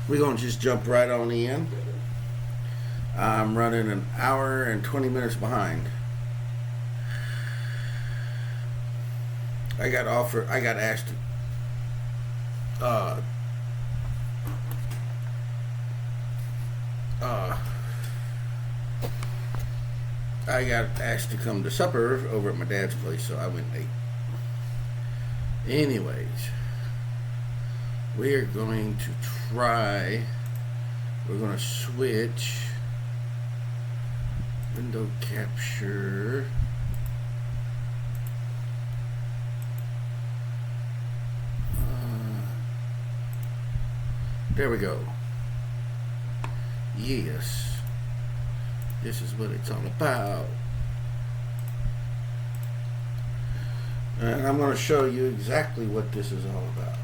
We're going to just jump right on in. I'm running an hour and 20 minutes behind. I got asked I got asked to come to supper over at my dad's place, so I went and ate. Anyways, we're going to switch window capture. There we go. Yes. This is what it's all about. And I'm going to show you exactly what this is all about.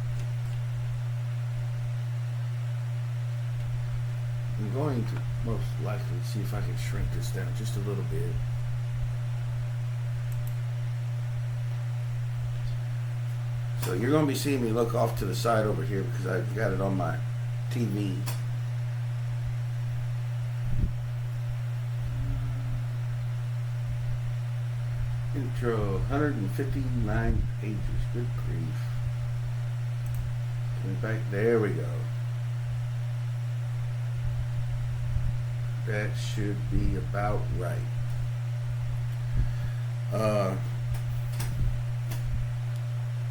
I'm going to most likely see if I can shrink this down just a little bit. So you're going to be seeing me look off to the side over here because I've got it on my TV. Intro, 159 pages. Good grief. Coming back. There we go. That should be about right.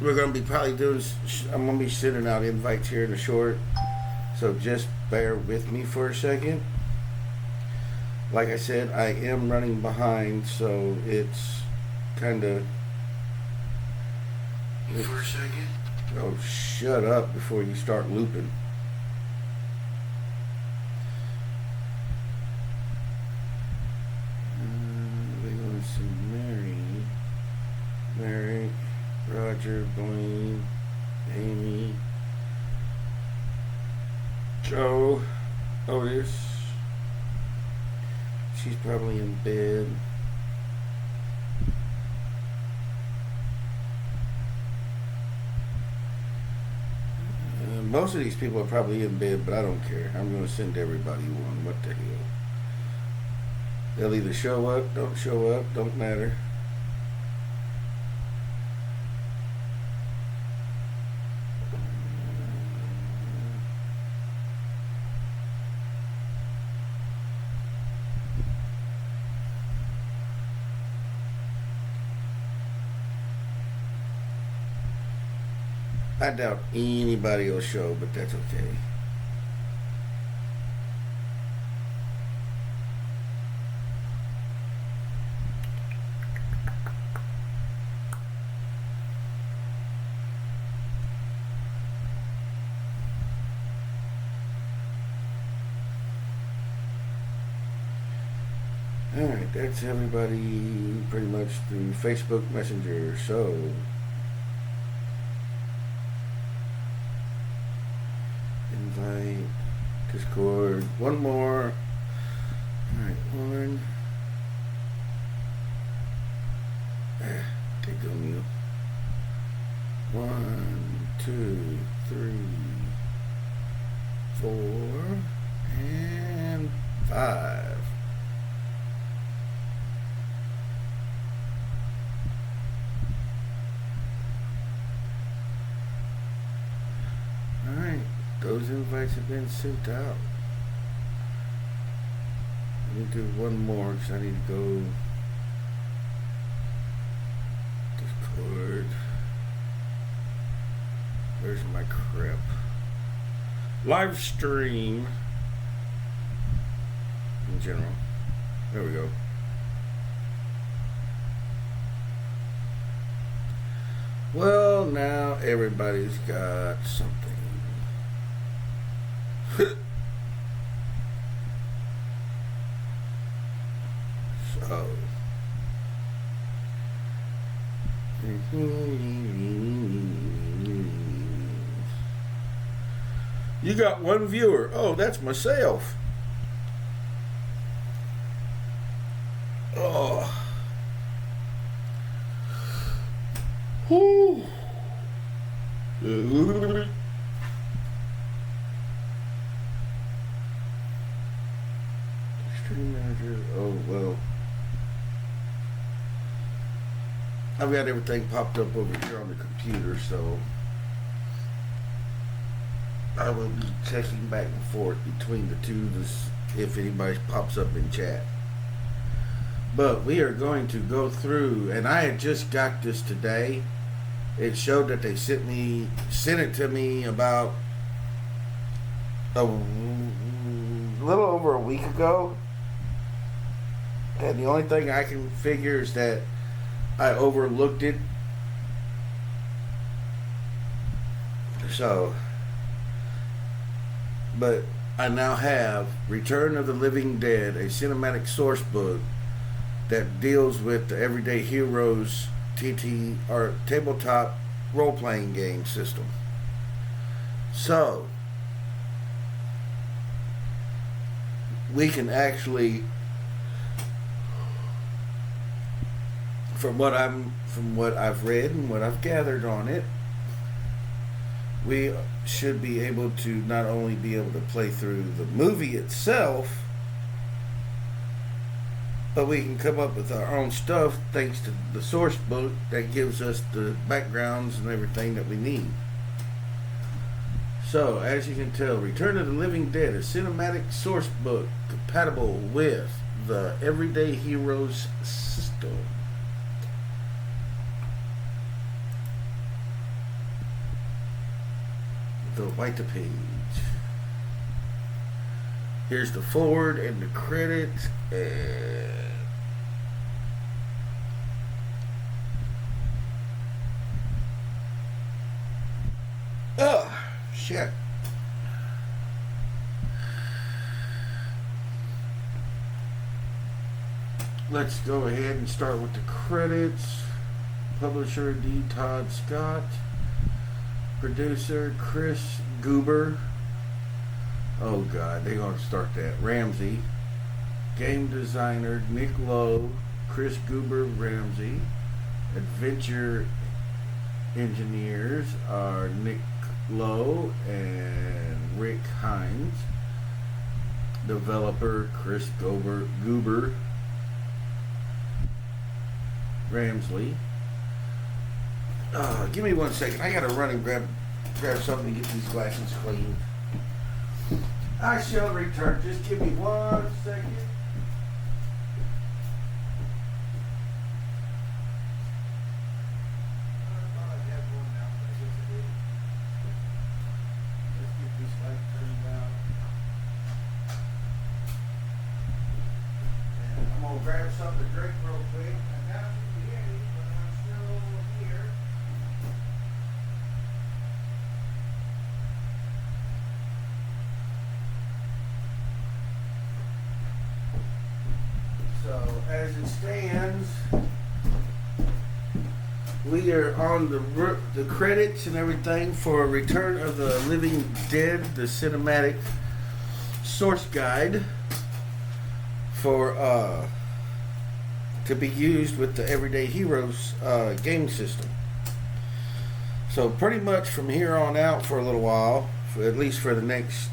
We're going to be probably doing, I'm going to be sending out invites here in the short, so just bear with me for a second. Like I said, I am running behind, so it's kind of... For a second? Oh, shut up before you start looping. We're going to see Mary, Roger, Blaine, Amy, Joe, Otis. She's probably in bed. Most of these people are probably in bed, but I don't care. I'm going to send everybody one. What the hell? They'll either show up, don't matter. I doubt anybody will show, but that's okay. Alright, that's everybody pretty much through Facebook Messenger, so... Invite, Discord, one more. Alright, one. Take on you. 1, 2, 3, 4, and 5. Alright. Those invites have been sent out. Let me do one more because I need to go Discord. Where's my crap? Live stream in general. There we go. Well, now everybody's got something. So you got one viewer. Oh, that's myself. Oh. Whew. I've got everything popped up over here on the computer, so I will be checking back and forth between the two if anybody pops up in chat. But we are going to go through, and I had just got this today. It showed that they sent it to me about a little over a week ago. And the only thing I can figure is that I overlooked it. So, but I now have Return of the Living Dead, a cinematic source book that deals with the Everyday Heroes TT or tabletop role-playing game system. So we can actually, from what I've read and what I've gathered on it, we should be able to not only be able to play through the movie itself, but we can come up with our own stuff thanks to the source book that gives us the backgrounds and everything that we need. So, as you can tell, Return of the Living Dead, a cinematic source book compatible with the Everyday Heroes system. The white page. Here's the forward and the credits. Shit. Let's go ahead and start with the credits. Publisher D. Todd Scott. Producer Chris Goober. Oh God, they're gonna start that. Ramsey. Game designer Nick Lowe. Chris Goober Ramsey. Adventure engineers are Nick Lowe and Rick Hines. Developer Chris Goober Ramsley. Give me 1 second. I gotta run and grab something to get these glasses clean. I shall return. Just give me 1 second. Grab something to drink real quick. I got to be ready, but I'm still here. So, as it stands, we are on the credits and everything for Return of the Living Dead, the cinematic source guide for to be used with the Everyday Heroes game system. So pretty much from here on out for a little while, at least for the next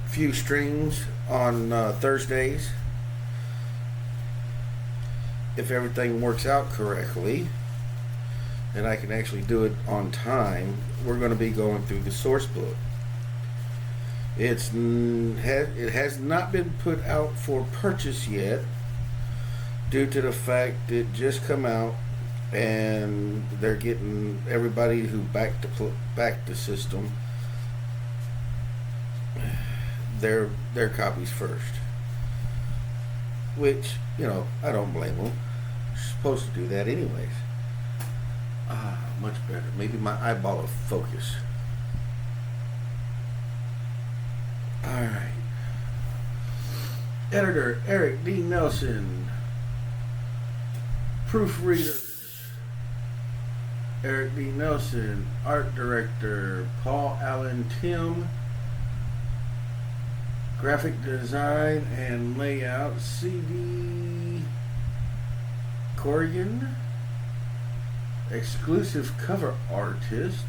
few streams on Thursdays, if everything works out correctly and I can actually do it on time, we're going to be going through the source book. It has not been put out for purchase yet due to the fact it just come out and they're getting everybody who backed the system their copies first, which, you know, I don't blame them. You're supposed to do that anyways. Much better. Maybe my eyeball will focus. Alright. Editor Eric D. Nelson. Proofreaders Eric D. Nelson. Art director Paul Allen Tim. Graphic design and layout C.D. Corrigan. Exclusive cover artist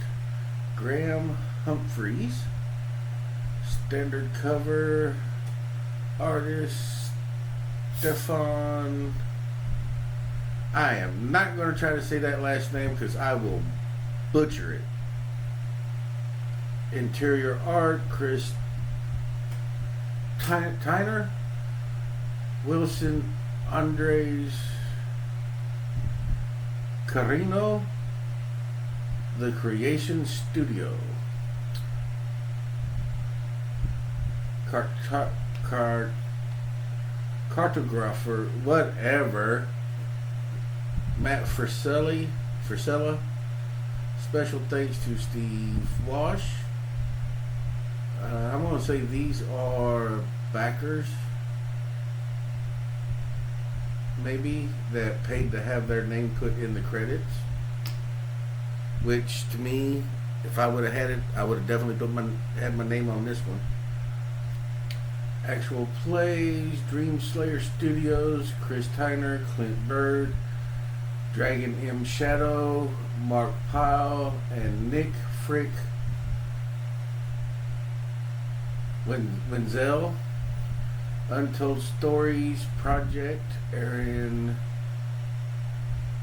Graham Humphreys. Standard cover artist Stefan I am not going to try to say that last name because I will butcher it. Interior art, Chris Tyner, Wilson Andres Carino, The Creation Studio, cartographer, whatever, Matt Frisella. Special thanks to Steve Wash. I'm going to say these are backers, maybe, that paid to have their name put in the credits. Which, to me, if I would have had it, I would have definitely had my name on this one. Actual plays, Dream Slayer Studios, Chris Tyner, Clint Bird, Dragon M. Shadow, Mark Pyle, and Nick Frick Wenzel. Untold Stories Project, Aaron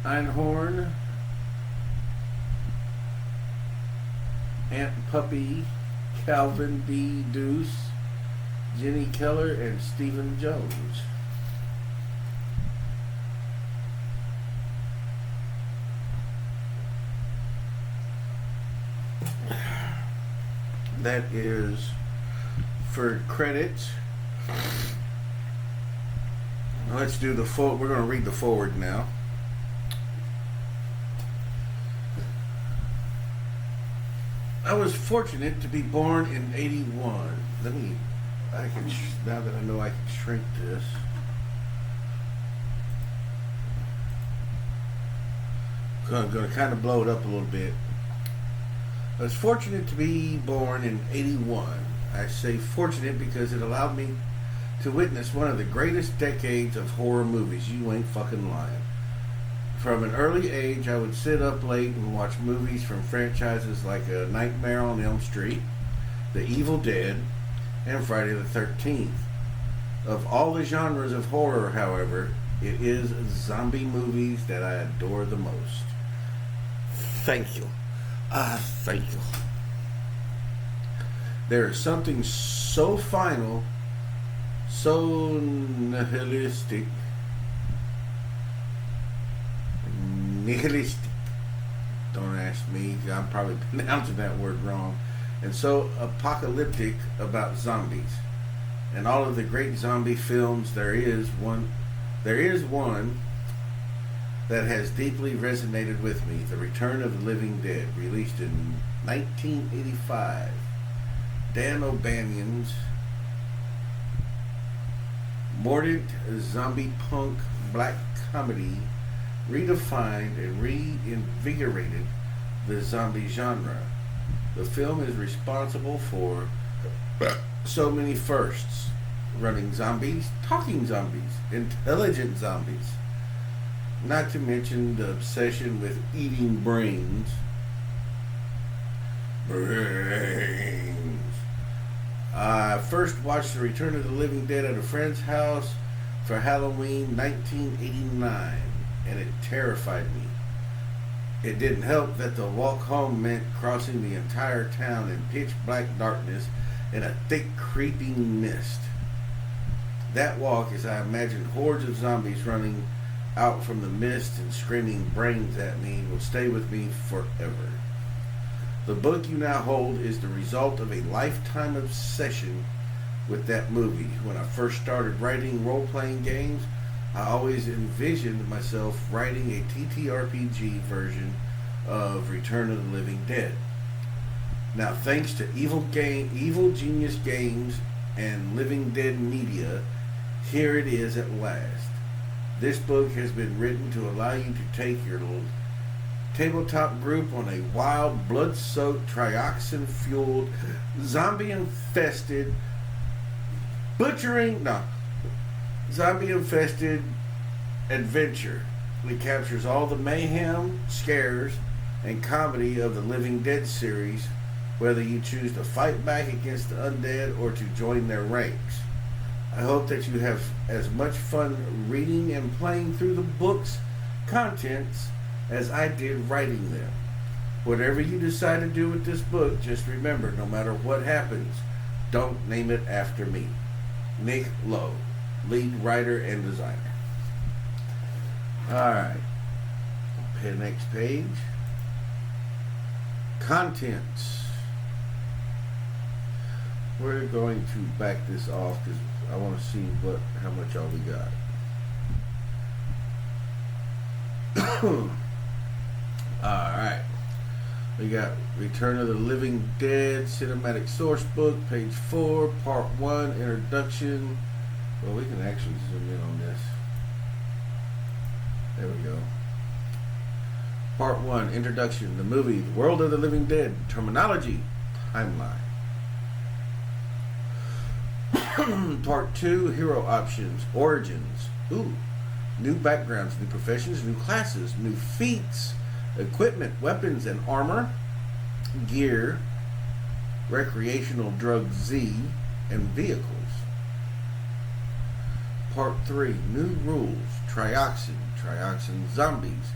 Einhorn, Aunt Puppy, Calvin D. Deuce, Jenny Keller, and Stephen Jones. That is for credits. Let's do the full. We're going to read the forward now. I was fortunate to be born in '81. Now that I know I can shrink this. I'm going to kind of blow it up a little bit. I was fortunate to be born in '81. I say fortunate because it allowed me to witness one of the greatest decades of horror movies. You ain't fucking lying. From an early age, I would sit up late and watch movies from franchises like A Nightmare on Elm Street, The Evil Dead, and Friday the 13th. Of all the genres of horror, however, it is zombie movies that I adore the most. Thank you. Thank you. There is something so final, so nihilistic, don't ask me, I'm probably pronouncing that word wrong, and so apocalyptic about zombies. And all of the great zombie films, there is one that has deeply resonated with me, The Return of the Living Dead, released in 1985. Dan O'Banion's mordant zombie punk black comedy redefined and reinvigorated the zombie genre. The film is responsible for so many firsts: running zombies, talking zombies, intelligent zombies, not to mention the obsession with eating brains. I first watched The Return of the Living Dead at a friend's house for Halloween 1989, and it terrified me. It didn't help that the walk home meant crossing the entire town in pitch black darkness and a thick creeping mist. That walk, as I imagined hordes of zombies running out from the mist and screaming brains at me, will stay with me forever. The book you now hold is the result of a lifetime obsession with that movie. When I first started writing role-playing games, I always envisioned myself writing a TTRPG version of Return of the Living Dead. Now, thanks to Evil Genius Games and Living Dead Media, here it is at last. This book has been written to allow you to take your little tabletop group on a wild, blood-soaked, trioxin-fueled, zombie-infested adventure. It captures all the mayhem, scares, and comedy of the Living Dead series, whether you choose to fight back against the undead or to join their ranks. I hope that you have as much fun reading and playing through the books contents as I did writing them. Whatever you decide to do with this book, just remember, no matter what happens, don't name it after me. Nick Lowe, lead writer and designer. Alright. Next page. Contents. We're going to back this off because I want to see how much all we got. Alright. We got Return of the Living Dead Cinematic Source Book, page 4, part 1, introduction. Well, we can actually zoom in on this. There we go. Part 1, introduction, the movie, World of the Living Dead, terminology, timeline. Part 2, hero options, origins. Ooh, new backgrounds, new professions, new classes, new feats, equipment, weapons and armor, gear, recreational drug Z, and vehicles. Part 3, new rules, trioxin zombies,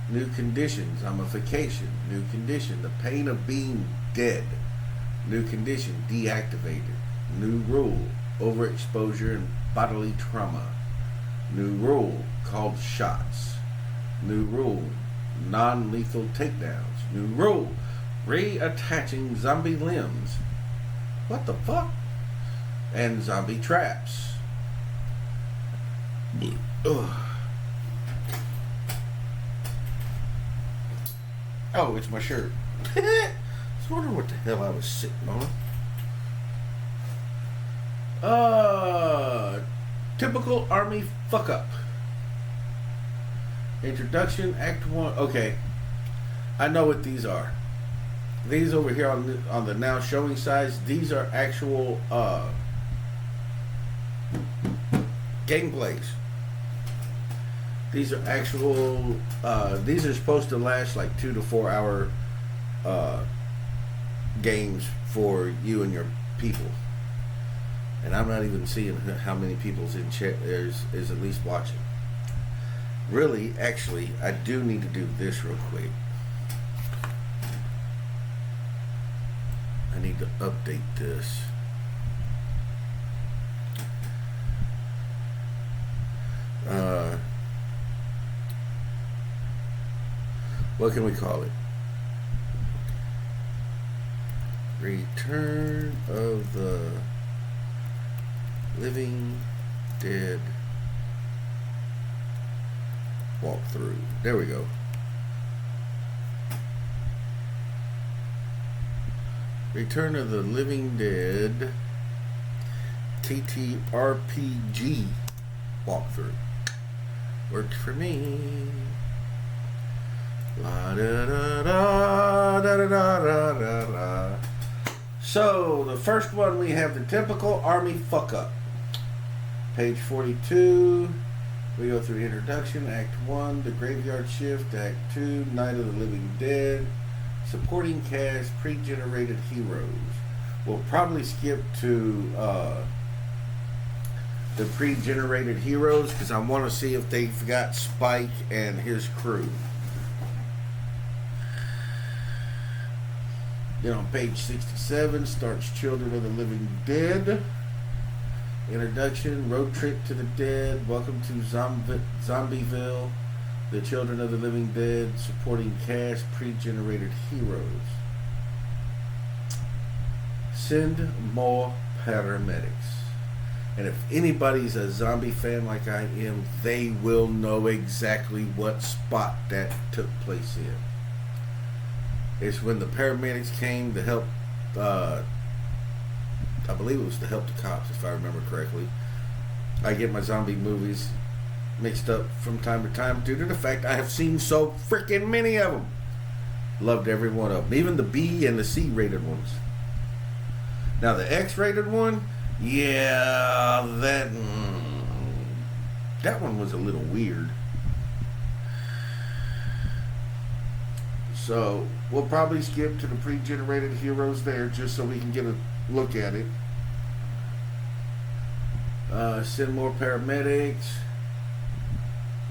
new conditions, zombification, new condition, the pain of being dead, new condition, deactivated, new rule, overexposure and bodily trauma, new rule, called shots, new rule, non-lethal takedowns, new rule, reattaching zombie limbs, what the fuck, and zombie traps. Ugh. Oh, it's my shirt. I was wondering what the hell I was sitting on. Typical Army fuck up. Introduction, Act 1. Okay, I know what these are. These over here on the now showing size, these are actual gameplays. These are actual, these are supposed to last like 2 to 4 hour games for you and your people. And I'm not even seeing how many people's in chat is at least watching. Really, actually, I do need to do this real quick. I need to update this. What can we call it? Return of the Living Dead walkthrough. There we go. Return of the Living Dead TTRPG walkthrough. Worked for me. La da da da da da da da da. So the first one we have the typical Army fuck up. Page 42. We go through introduction, Act 1, the graveyard shift, Act 2, Night of the Living Dead, supporting cast, pre-generated heroes. We'll probably skip to the pre-generated heroes because I want to see if they've got Spike and his crew. Then on page 67 starts Children of the Living Dead. Introduction, road trip to the dead, welcome to Zombieville, the Children of the Living Dead, supporting cast, pre-generated heroes. Send more paramedics. And if anybody's a zombie fan like I am, they will know exactly what spot that took place in. It's when the paramedics came to help, I believe it was to help the cops, if I remember correctly. I get my zombie movies mixed up from time to time due to the fact I have seen so freaking many of them. Loved every one of them, even the B and the C rated ones. Now the X rated one, yeah, that one was a little weird. So we'll probably skip to the pre-generated heroes there just so we can get a look at it. Send more paramedics.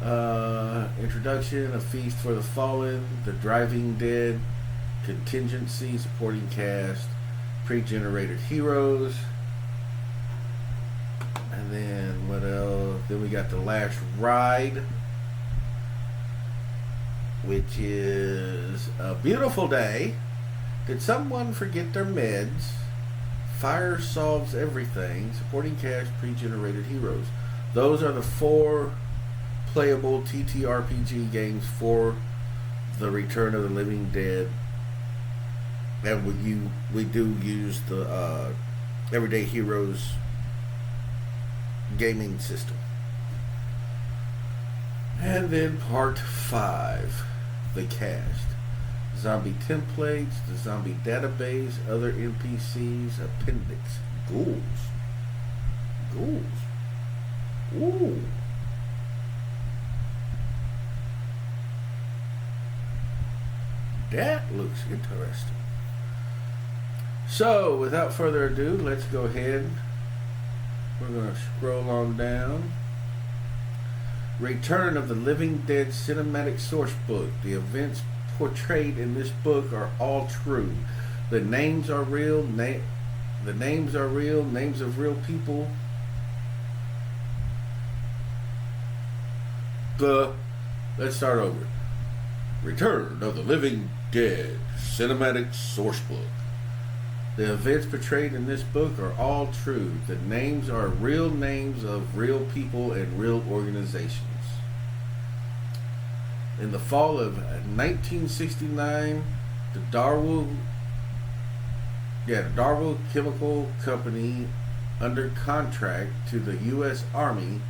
Introduction, A Feast for the Fallen, The Driving Dead, Contingency, Supporting Cast, Pre-Generated Heroes, and then what else? Then we got The Last Ride, which is A Beautiful Day, Did Someone Forget Their Meds, Fire Solves Everything, Supporting Cast, Pre-Generated Heroes. Those are the 4 playable TTRPG games for the Return of the Living Dead, and we do use the Everyday Heroes gaming system. And then part 5, the cast. Zombie templates, the zombie database, other NPCs, appendix, ghouls. Ooh. That looks interesting. So, without further ado, let's go ahead. We're going to scroll on down. Return of the Living Dead Cinematic Source Book. The events portrayed in this book are all true. The names are real. The names are real. Names of real people. Let's start over. Return of the Living Dead Cinematic Source Book. The events portrayed in this book are all true. The names are real names of real people and real organizations. In the fall of 1969, the Darwood Chemical Company, under contract to the U.S. Army,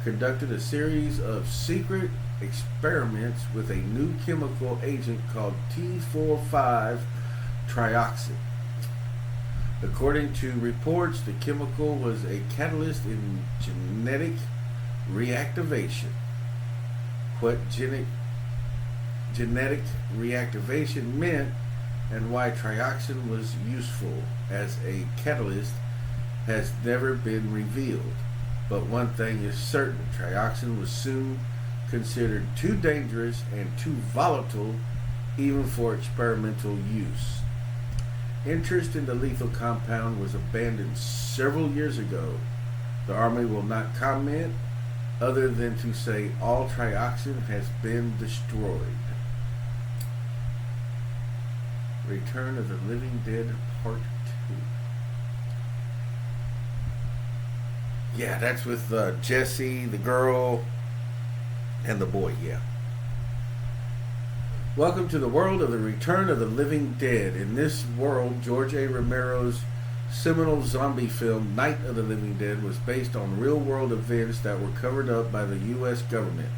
conducted a series of secret experiments with a new chemical agent called T45-trioxin. According to reports, the chemical was a catalyst in genetic reactivation. What genetic reactivation meant and why trioxin was useful as a catalyst has never been revealed. But one thing is certain, trioxin was soon considered too dangerous and too volatile even for experimental use. Interest in the lethal compound was abandoned several years ago. The Army will not comment other than to say all trioxin has been destroyed. Return of the Living Dead Part 2. Yeah, that's with Jesse, the girl, and the boy, yeah. Welcome to the world of the Return of the Living Dead. In this world, George A. Romero's seminal zombie film, Night of the Living Dead, was based on real-world events that were covered up by the U.S. government.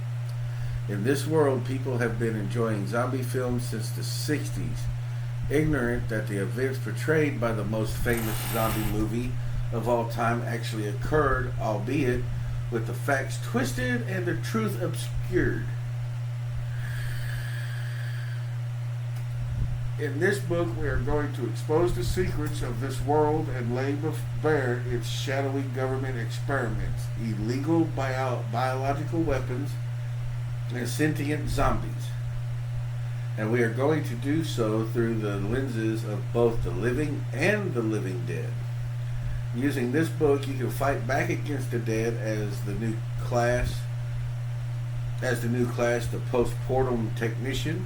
In this world, people have been enjoying zombie films since the 60s, ignorant that the events portrayed by the most famous zombie movie of all time actually occurred, albeit with the facts twisted and the truth obscured. In this book, we are going to expose the secrets of this world and lay bare its shadowy government experiments, illegal biological weapons, and sentient zombies. And we are going to do so through the lenses of both the living and the living dead. Using this book, you can fight back against the dead as the new class, the post-mortem technician,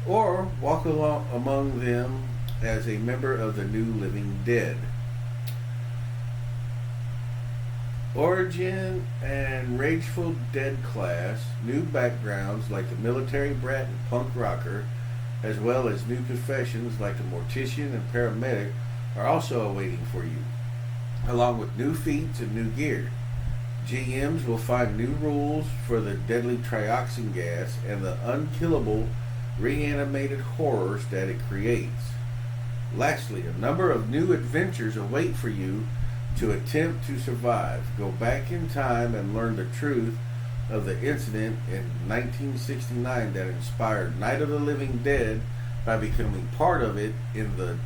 or walk along among them as a member of the new living dead. Origin and Rageful Dead class, new backgrounds like the military brat and punk rocker, as well as new professions like the mortician and paramedic are also awaiting for you, along with new feats and new gear. GMs will find new rules for the deadly trioxin gas and the unkillable reanimated horrors that it creates. Lastly, a number of new adventures await for you to attempt to survive. Go back in time and learn the truth of the incident in 1969 that inspired Night of the Living Dead by becoming part of it in the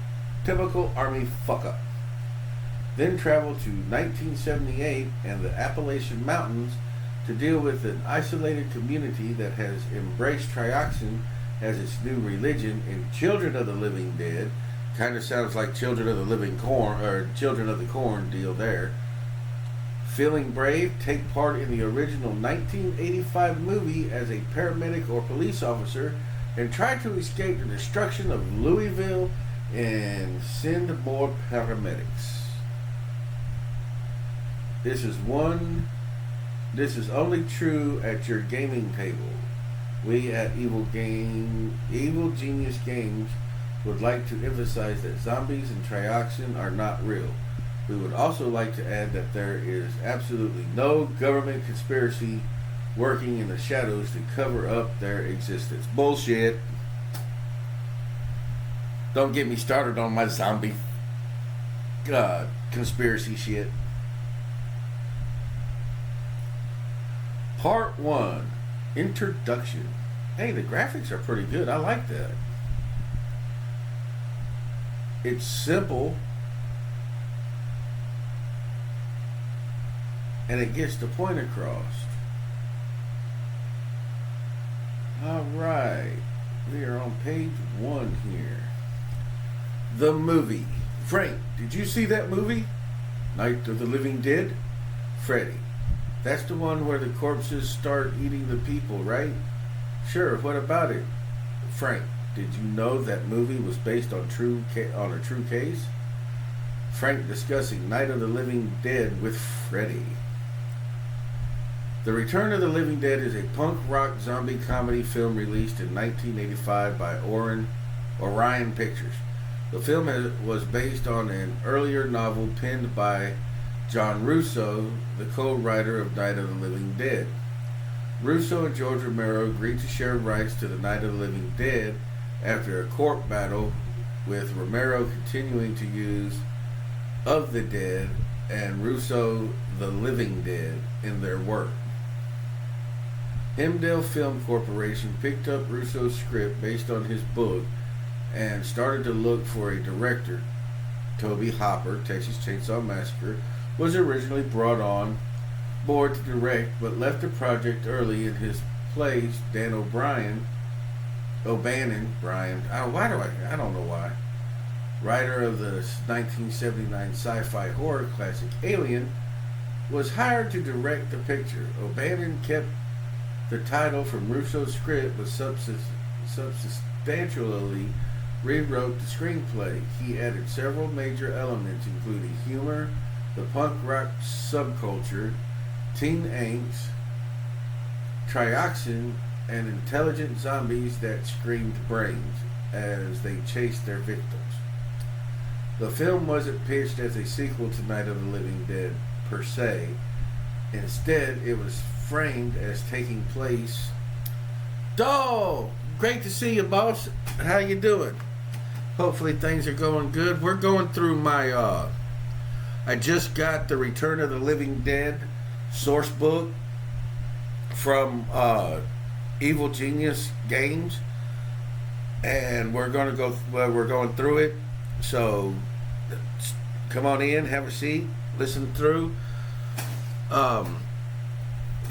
typical Army fuck-up. Then travel to 1978 and the Appalachian Mountains to deal with an isolated community that has embraced trioxin as its new religion in Children of the Living Dead. Kind of sounds like Children of the Living Corn, or Children of the Corn deal there. Feeling brave, take part in the original 1985 movie as a paramedic or police officer and try to escape the destruction of Louisville and send more paramedics. This is only true at your gaming table. We at Evil Genius Games would like to emphasize that zombies and trioxin are not real. We would also like to add that there is absolutely no government conspiracy working in the shadows to cover up their existence. Bullshit. Don't get me started on my zombie conspiracy shit. Part 1. Introduction. Hey, the graphics are pretty good. I like that. It's simple. And it gets the point across. Alright. We are on page 1 here. The movie. Frank, did you see that movie? Night of the Living Dead? Freddy. That's the one where the corpses start eating the people, right? Sure, what about it? Frank, did you know that movie was based on a true case? Frank discussing Night of the Living Dead with Freddy. The Return of the Living Dead is a punk rock zombie comedy film released in 1985 by Orion Pictures. The film was based on an earlier novel penned by John Russo, the co-writer of Night of the Living Dead. Russo and George Romero agreed to share rights to the Night of the Living Dead after a court battle, with Romero continuing to use Of the Dead and Russo The Living Dead in their work. Hemdale Film Corporation picked up Russo's script based on his book and started to look for a director. Toby Hopper, Texas Chainsaw Massacre, was originally brought on board to direct, but left the project early. In his place, Dan O'Bannon, I don't know why, writer of the 1979 sci-fi horror classic Alien, was hired to direct the picture. O'Bannon kept the title from Russo's script, but substantially rewrote the screenplay. He added several major elements, including humor, the punk rock subculture, teen angst, trioxin, and intelligent zombies that screamed brains as they chased their victims. The film wasn't pitched as a sequel to Night of the Living Dead per se. Instead, it was framed as taking place. Dog, great to see you, boss. How you doing? Hopefully things are going good. We're going through my I just got the Return of the Living Dead source book from Evil Genius Games, and we're going through it. So come on in, have a seat, listen through.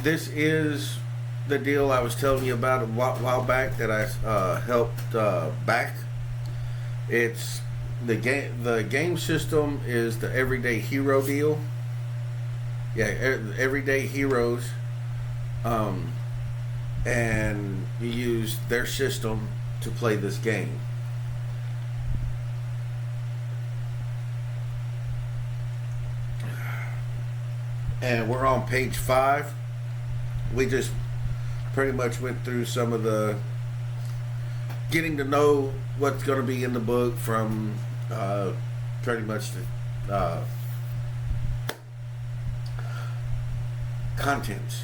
This is the deal I was telling you about a while back that I helped back. It's the game system is the Everyday Hero deal. Yeah, Everyday Heroes, and you use their system to play this game. And we're on page 5. We just pretty much went through some of the getting to know what's going to be in the book from pretty much the contents.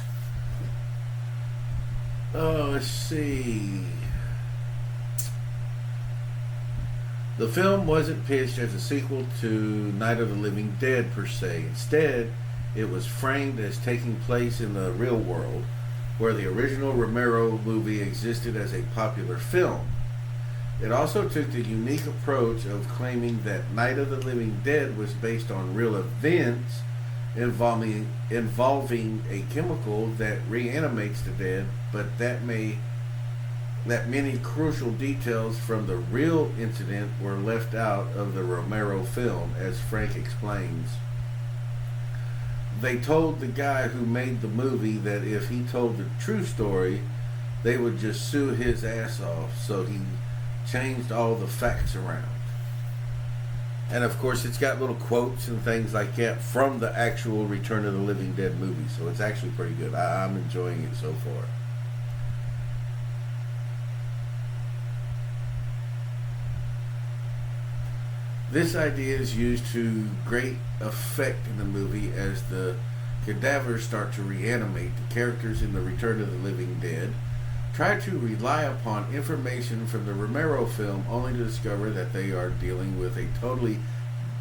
Oh, let's see. The film wasn't pitched as a sequel to Night of the Living Dead per se. Instead, it was framed as taking place in the real world, where the original Romero movie existed as a popular film. It also took the unique approach of claiming that Night of the Living Dead was based on real events involving a chemical that reanimates the dead, but that many crucial details from the real incident were left out of the Romero film, as Frank explains. They told the guy who made the movie that if he told the true story, they would just sue his ass off, so he changed all the facts around. And of course, it's got little quotes and things like that from the actual Return of the Living Dead movie, so it's actually pretty good. I'm enjoying it so far. This idea is used to great effect in the movie as the cadavers start to reanimate. The characters in the Return of the Living Dead try to rely upon information from the Romero film, only to discover that they are dealing with a totally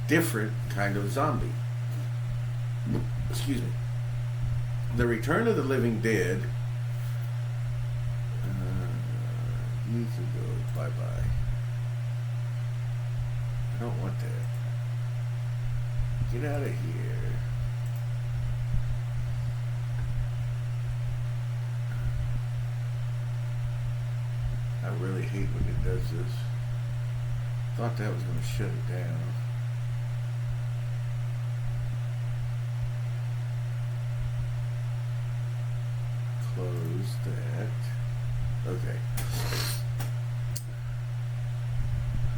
different kind of zombie. Excuse me. The Return of the Living Dead. You can go bye-bye. I don't want that. Get out of here. I really hate when it does this. Thought that was going to shut it down. Close that. Okay.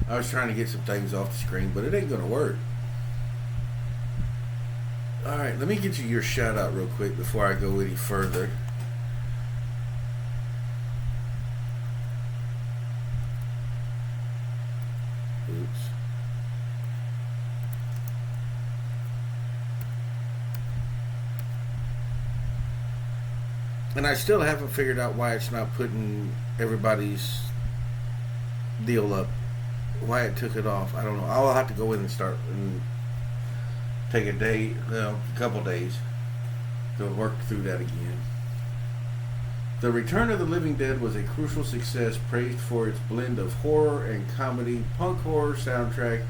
I was trying to get some things off the screen, but it ain't going to work. Alright, let me get you your shout out real quick before I go any further. Oops. And I still haven't figured out why it's not putting everybody's deal up. Why it took it off, I don't know. I'll have to go in and start and take a couple days to work through that again. The Return of the Living Dead was a crucial success, praised for its blend of horror and comedy, punk horror soundtrack,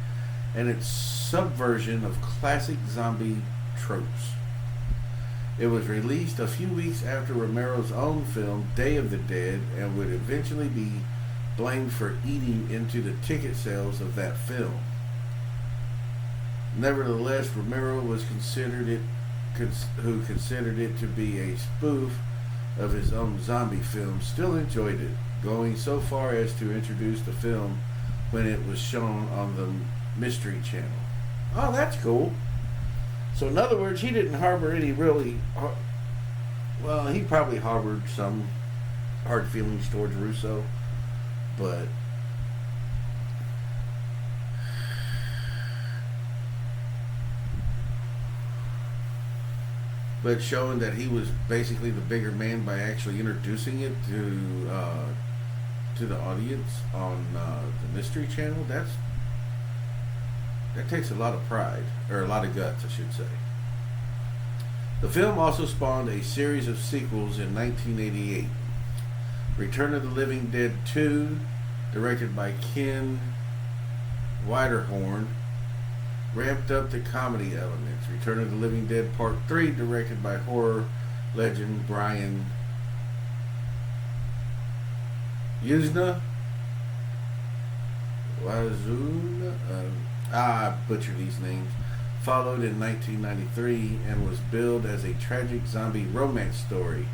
and its subversion of classic zombie tropes. It was released a few weeks after Romero's own film, Day of the Dead, and would eventually be blamed for eating into the ticket sales of that film. Nevertheless, Romero was considered it to be a spoof of his own zombie film, still enjoyed it, going so far as to introduce the film when it was shown on the Mystery Channel. Oh, that's cool. So in other words, he didn't harbor any really... Well, he probably harbored some hard feelings towards Russo, but showing that he was basically the bigger man by actually introducing it to the audience on the Mystery Channel, that takes a lot of pride, or a lot of guts, I should say. The film also spawned a series of sequels in 1988. Return of the Living Dead 2, directed by Ken Widerhorn, ramped up the comedy elements. Return of the Living Dead Part 3, directed by horror legend Brian Yuzna. I butcher these names. Followed in 1993 and was billed as a tragic zombie romance story.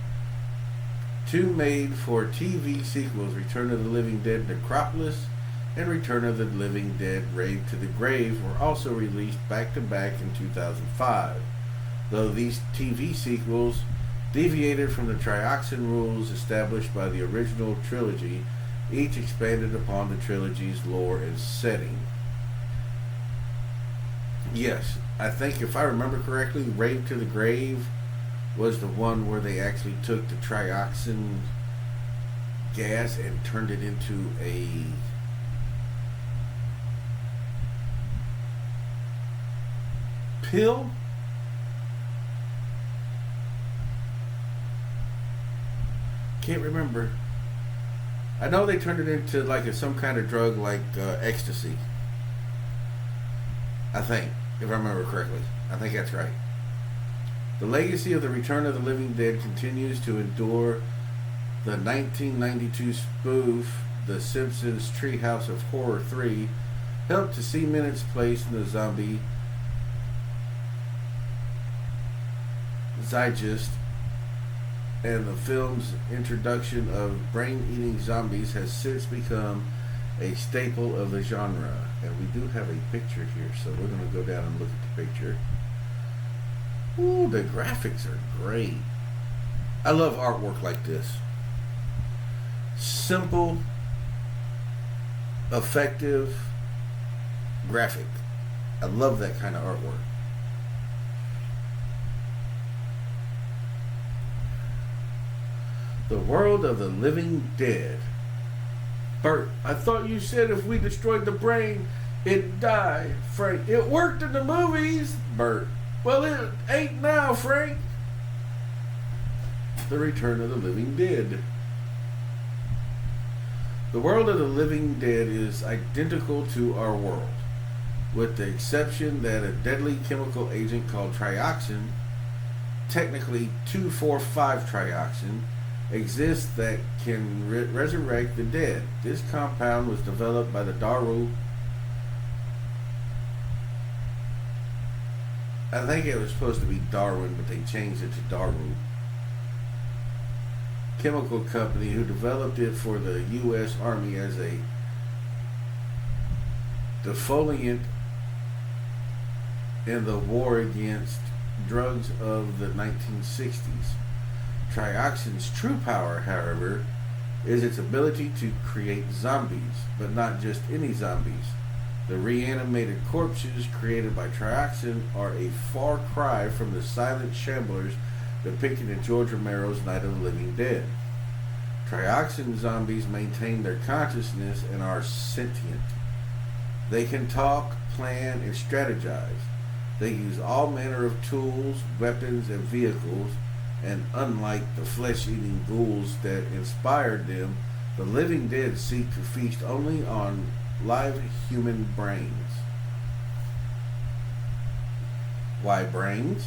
Two made-for-TV sequels, Return of the Living Dead Necropolis and Return of the Living Dead Rave to the Grave, were also released back-to-back in 2005. Though these TV sequels deviated from the trioxin rules established by the original trilogy, each expanded upon the trilogy's lore and setting. Yes, I think if I remember correctly, Rave to the Grave was the one where they actually took the trioxin gas and turned it into a pill. Can't remember. I know they turned it into like some kind of drug, like ecstasy. I think, if I remember correctly. I think that's right. The legacy of the Return of the Living Dead continues to endure. The 1992 spoof, The Simpsons' Treehouse of Horror 3, helped to cement its place in the zombie zeitgeist, and the film's introduction of brain-eating zombies has since become a staple of the genre. And we do have a picture here, so we're going to go down and look at the picture. Ooh, the graphics are great. I love artwork like this. Simple, effective, graphic. I love that kind of artwork. The World of the Living Dead. Bert, I thought you said if we destroyed the brain, it'd die. Frank, it worked in the movies. Bert, well, it ain't now, Frank. The Return of the Living Dead. The world of the living dead is identical to our world, with the exception that a deadly chemical agent called trioxin, technically 2,4,5-trioxin, exists that can resurrect the dead. This compound was developed by the Daru. I think it was supposed to be Darwin, but they changed it to Daru chemical company, who developed it for the U.S. Army as a defoliant in the war against drugs of the 1960s. Trioxin's true power, however, is its ability to create zombies, but not just any zombies. The reanimated corpses created by trioxin are a far cry from the silent shamblers depicted in George Romero's Night of the Living Dead. Trioxin zombies maintain their consciousness and are sentient. They can talk, plan, and strategize. They use all manner of tools, weapons, and vehicles, and unlike the flesh-eating ghouls that inspired them, the living dead seek to feast only on live human brains. Why brains?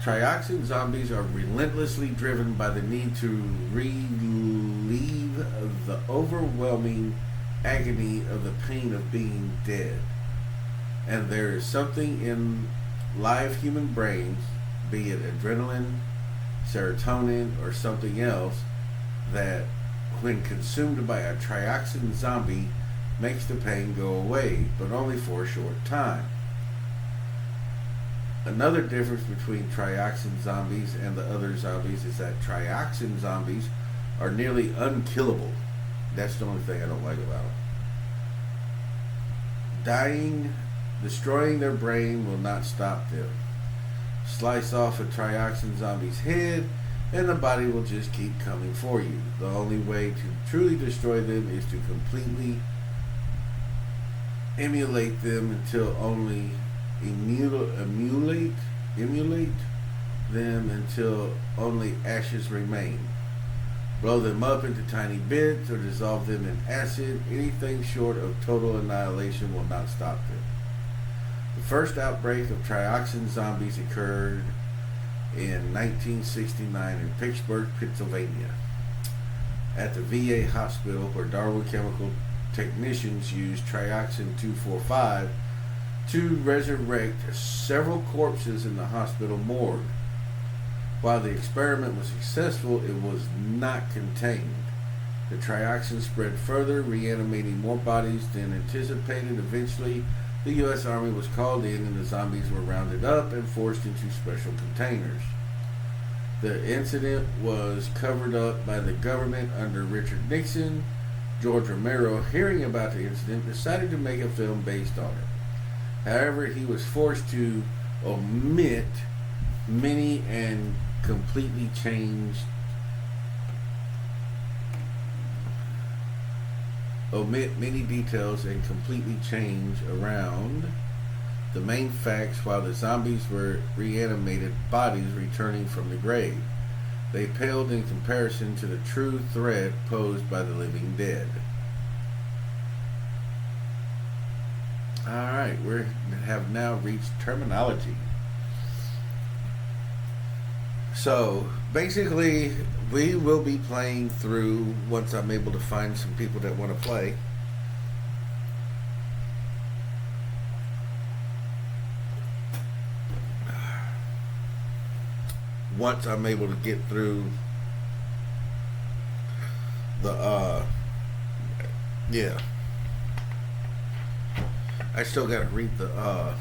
Trioxin zombies are relentlessly driven by the need to relieve the overwhelming agony of the pain of being dead. And there is something in live human brains, be it adrenaline, serotonin, or something else, that when consumed by a trioxin zombie makes the pain go away, but only for a short time. Another difference between trioxin zombies and the other zombies is that trioxin zombies are nearly unkillable. That's the only thing I don't like about them. Dying, destroying their brain will not stop them. Slice off a trioxin zombie's head and the body will just keep coming for you. The only way to truly destroy them is to completely emulate them until only emulate them until only ashes remain. Blow them up into tiny bits or dissolve them in acid. Anything short of total annihilation will not stop them. The first outbreak of trioxin zombies occurred in 1969 in Pittsburgh, Pennsylvania, at the VA hospital, where Darwin chemical technicians used trioxin 2,4,5 to resurrect several corpses in the hospital morgue. While the experiment was successful, it was not contained. The trioxin spread further, reanimating more bodies than anticipated. Eventually, the U.S. Army was called in and the zombies were rounded up and forced into special containers. The incident was covered up by the government under Richard Nixon. George Romero, hearing about the incident, decided to make a film based on it. However, he was forced to omit many and completely changed many details and completely change around the main facts while the zombies were reanimated bodies returning from the grave. They paled in comparison to the true threat posed by the living dead. Alright, we have now reached terminology. So basically, we will be playing through once I'm able to find some people that want to play. Once I'm able to get through the yeah. I still gotta read the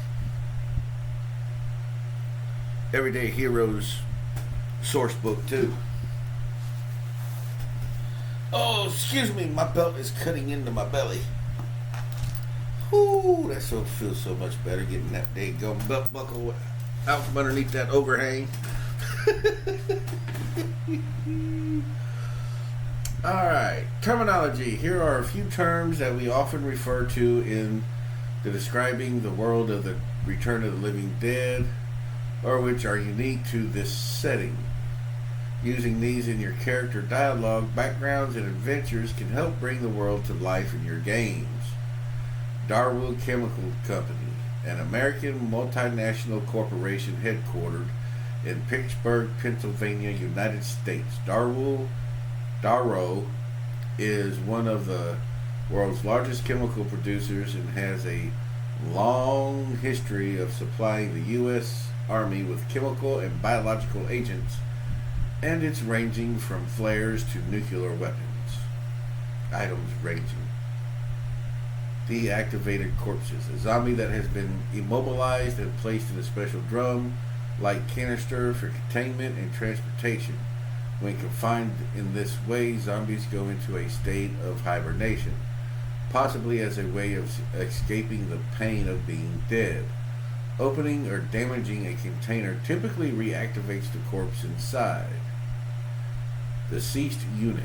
Everyday Heroes source book too. Oh, excuse me, my belt is cutting into my belly. Whoo, that feels so much better getting that daggone belt buckle out from underneath that overhang. Alright, terminology. Here are a few terms that we often refer to in describing the world of the Return of the Living Dead, or which are unique to this setting. Using these in your character dialogue, backgrounds, and adventures can help bring the world to life in your games. Darwood Chemical Company, an American multinational corporation headquartered in Pittsburgh, Pennsylvania, United States. Darrow is one of the world's largest chemical producers and has a long history of supplying the U.S. Army with chemical and biological agents, and it's ranging from flares to nuclear weapons. Items ranging. Deactivated corpses. A zombie that has been immobilized and placed in a special drum-like canister for containment and transportation. When confined in this way, zombies go into a state of hibernation, possibly as a way of escaping the pain of being dead. Opening or damaging a container typically reactivates the corpse inside. Deceased unit.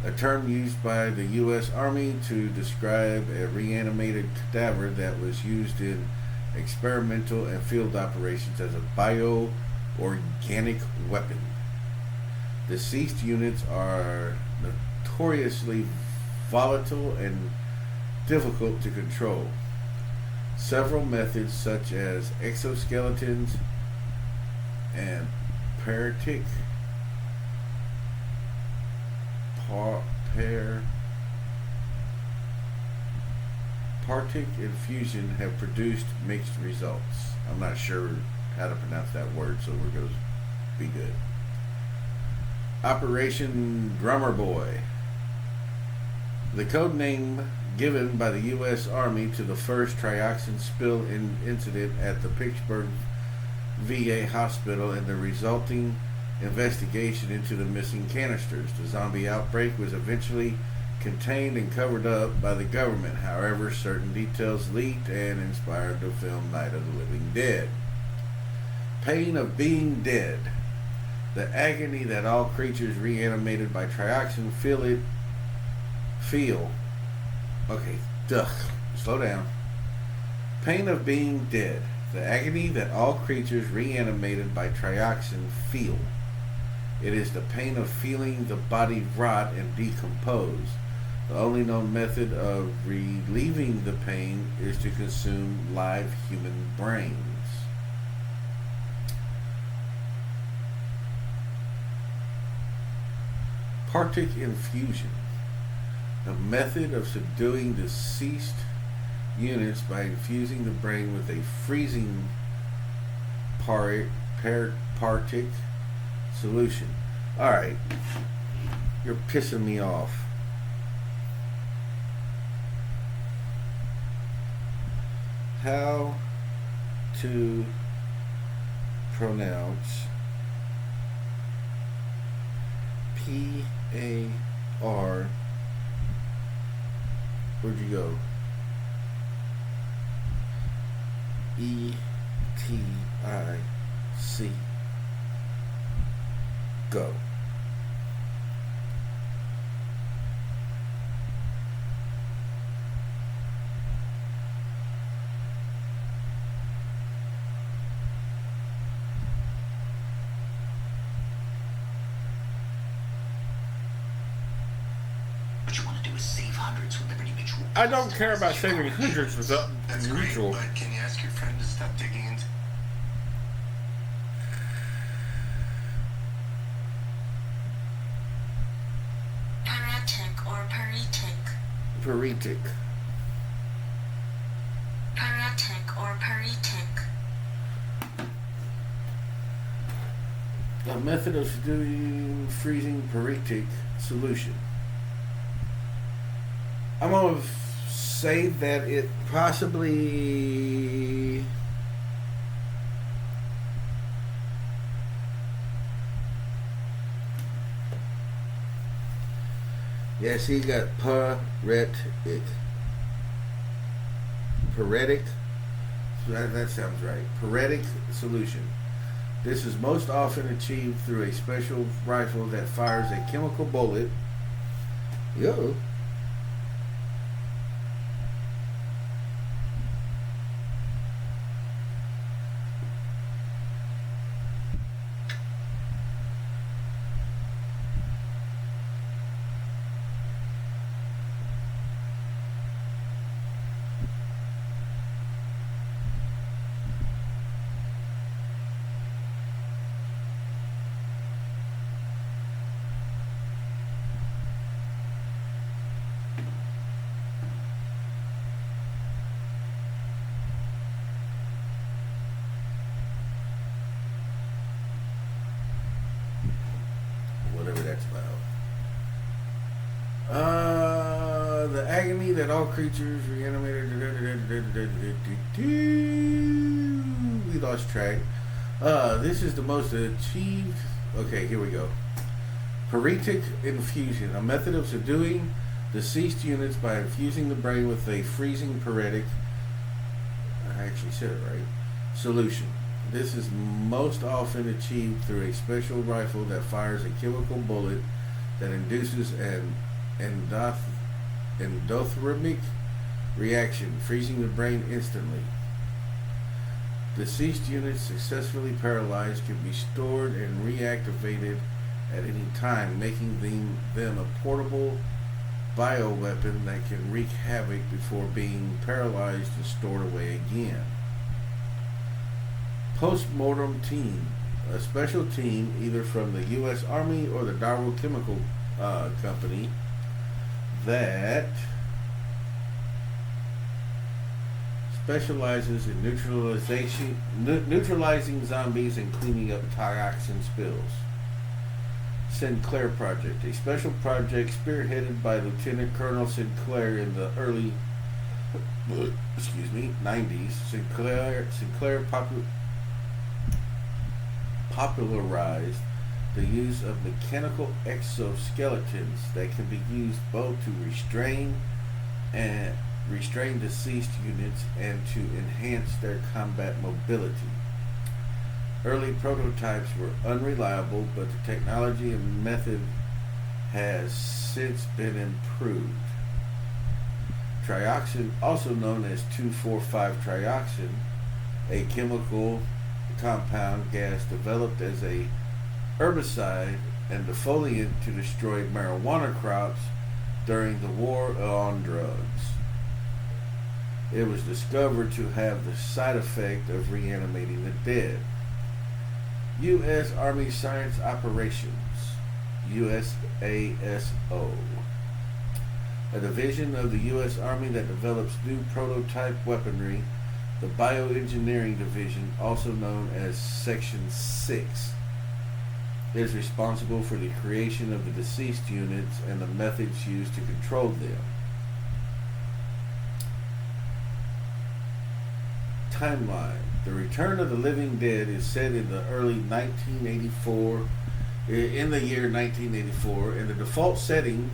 A term used by the U.S. Army to describe a reanimated cadaver that was used in experimental and field operations as a bio-organic weapon. Deceased units are notoriously volatile and difficult to control. Several methods such as exoskeletons and partic infusion have produced mixed results. I'm not sure how to pronounce that word, so we're going to be good. Operation Drummer Boy. The code name given by the U.S. Army to the first trioxin spill incident at the Pittsburgh VA hospital and the resulting investigation into the missing canisters. The zombie outbreak was eventually contained and covered up by the government. However, certain details leaked and inspired the film Night of the Living Dead. Pain of being dead. The agony that all creatures reanimated by trioxin feel. Okay, slow down. Pain of being dead. The agony that all creatures reanimated by trioxin feel. It is the pain of feeling the body rot and decompose. The only known method of relieving the pain is to consume live human brains. Partic infusion. A method of subduing deceased units by infusing the brain with a freezing partic solution. Alright. You're pissing me off. How to pronounce P-A-R. Where'd you go? E-T-I-C. Go. What you want to do is save hundreds with Liberty Mutual. I don't care about saving hundreds with That's Mutual. Great, but can you ask your friend to stop digging into... paretic? Paretic or paretic. A method of doing freezing paretic solution. I'm going to say that it possibly... Yes, he got paretic. Paretic. That sounds right. Paretic solution. This is most often achieved through a special rifle that fires a chemical bullet. Yo. Whatever that's about. The agony that all creatures reanimated. We lost track. This is the most achieved. Okay, here we go. Paretic infusion, a method of subduing deceased units by infusing the brain with a freezing paretic. I actually said it right. Solution. This is most often achieved through a special rifle that fires a chemical bullet that induces an endothermic reaction, freezing the brain instantly. Deceased units successfully paralyzed can be stored and reactivated at any time, making them a portable bioweapon that can wreak havoc before being paralyzed and stored away again. Post-mortem team, a special team either from the U.S. Army or the Dow Chemical Company that specializes in neutralizing zombies and cleaning up dioxin spills. Sinclair Project, a special project spearheaded by Lieutenant Colonel Sinclair in the early 90s. Sinclair popularized the use of mechanical exoskeletons that can be used both to restrain deceased units and to enhance their combat mobility. Early prototypes were unreliable, but the technology and method has since been improved. Trioxin, also known as 2,4,5-trioxin, a chemical compound gas developed as a herbicide and defoliant to destroy marijuana crops during the war on drugs. It was discovered to have the side effect of reanimating the dead. U.S. Army Science Operations, USASO, a division of the U.S. Army that develops new prototype weaponry. The Bioengineering Division, also known as Section 6, is responsible for the creation of the deceased units and the methods used to control them. Timeline. The Return of the Living Dead is set in the early 1984, in the year 1984, and the default setting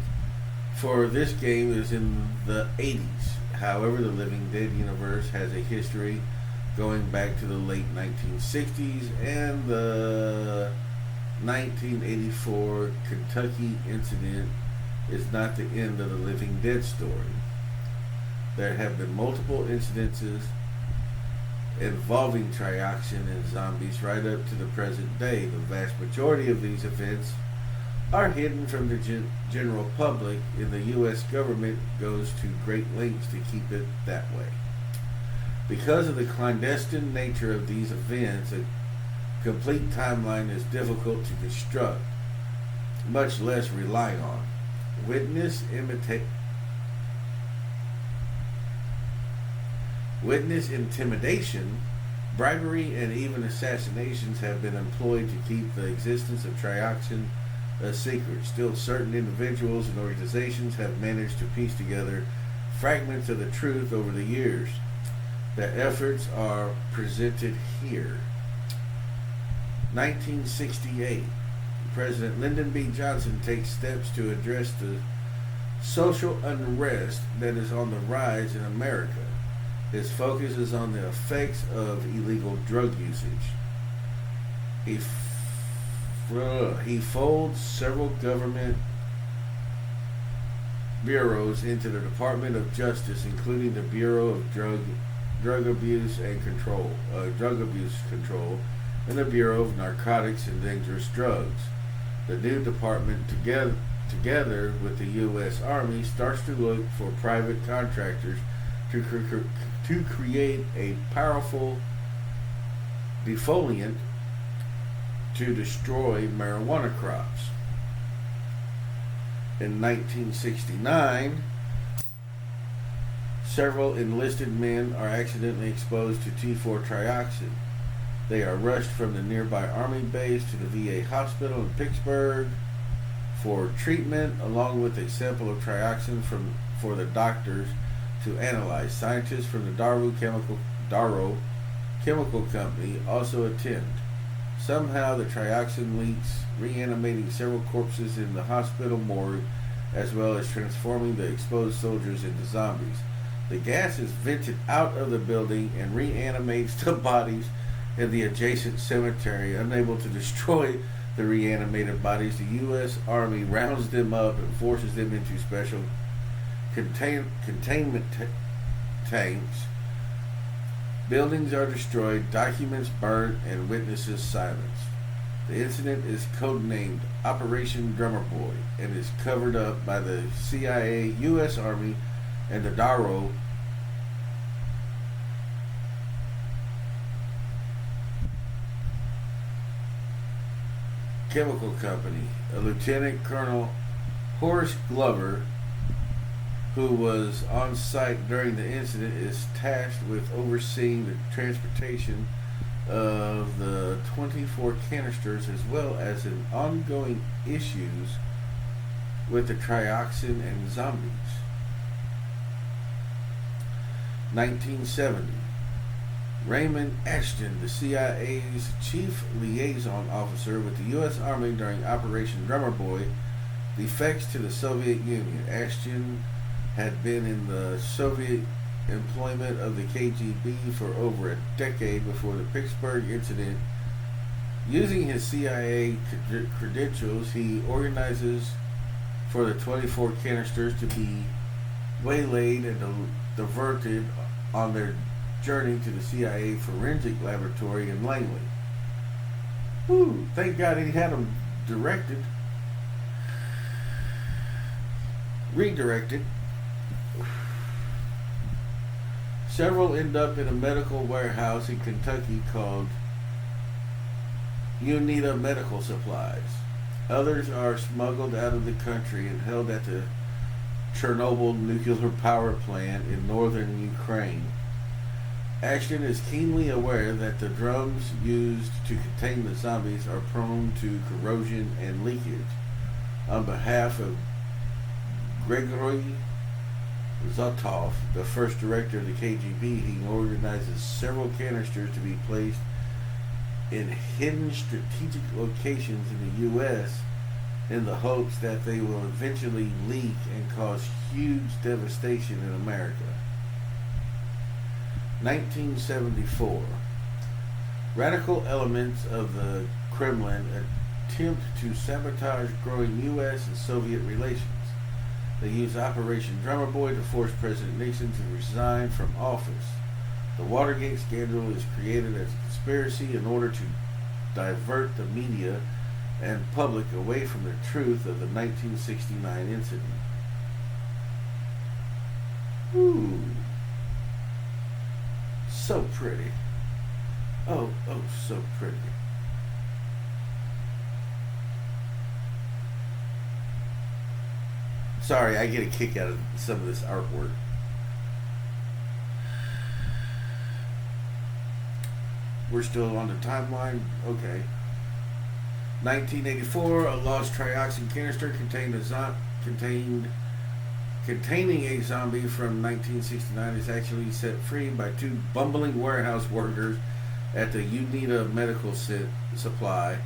for this game is in the 80s. However, the Living Dead universe has a history going back to the late 1960s, and the 1984 Kentucky incident is not the end of the Living Dead story. There have been multiple incidences involving trioxin and zombies right up to the present day. The vast majority of these events are hidden from the general public, and the U.S. government goes to great lengths to keep it that way. Because of the clandestine nature of these events, a complete timeline is difficult to construct, much less rely on. Witness Witness intimidation, bribery, and even assassinations have been employed to keep the existence of trioxin a secret. Still, certain individuals and organizations have managed to piece together fragments of the truth over the years. Their efforts are presented here. 1968. President Lyndon B. Johnson takes steps to address the social unrest that is on the rise in America. His focus is on the effects of illegal drug usage. He folds several government bureaus into the Department of Justice, including the Bureau of Drug Abuse Control, and the Bureau of Narcotics and Dangerous Drugs. The new department, together with the U.S. Army, starts to look for private contractors to create a powerful defoliant to destroy marijuana crops. In 1969, several enlisted men are accidentally exposed to T4-trioxin. They are rushed from the nearby Army base to the VA hospital in Pittsburgh for treatment, along with a sample of trioxin for the doctors to analyze. Scientists from the Darrow Chemical Company also attend. Somehow the trioxin leaks, reanimating several corpses in the hospital morgue, as well as transforming the exposed soldiers into zombies. The gas is vented out of the building and reanimates the bodies in the adjacent cemetery. Unable to destroy the reanimated bodies, the U.S. Army rounds them up and forces them into special containment tanks. Buildings are destroyed, documents burned, and witnesses silenced. The incident is codenamed Operation Drummer Boy and is covered up by the CIA, U.S. Army, and the Darrow Chemical Company. A Lieutenant Colonel Horace Glover, who was on site during the incident, is tasked with overseeing the transportation of the 24 canisters, as well as in ongoing issues with the trioxin and zombies. 1970. Raymond Ashton, the CIA's chief liaison officer with the U.S. Army during Operation Drummer Boy, defects to the Soviet Union. Ashton had been in the Soviet employment of the KGB for over a decade before the Pittsburgh incident. Using his CIA credentials, he organizes for the 24 canisters to be waylaid and diverted on their journey to the CIA forensic laboratory in Langley. Whew, thank God he had them redirected. Several end up in a medical warehouse in Kentucky called Unita Medical Supplies. Others are smuggled out of the country and held at the Chernobyl nuclear power plant in northern Ukraine. Ashton is keenly aware that the drums used to contain the zombies are prone to corrosion and leakage. On behalf of Gregory Zotov, the first director of the KGB, he organizes several canisters to be placed in hidden strategic locations in the U.S. in the hopes that they will eventually leak and cause huge devastation in America. 1974. Radical elements of the Kremlin attempt to sabotage growing U.S. and Soviet relations. They use Operation Drummer Boy to force President Nixon to resign from office. The Watergate scandal is created as a conspiracy in order to divert the media and public away from the truth of the 1969 incident. Ooh. So pretty. Oh, so pretty. Sorry, I get a kick out of some of this artwork. we're still on the timeline. Okay. 1984, a lost trioxin canister containing a zombie from 1969 is actually set free by two bumbling warehouse workers at the Unita Medical Supply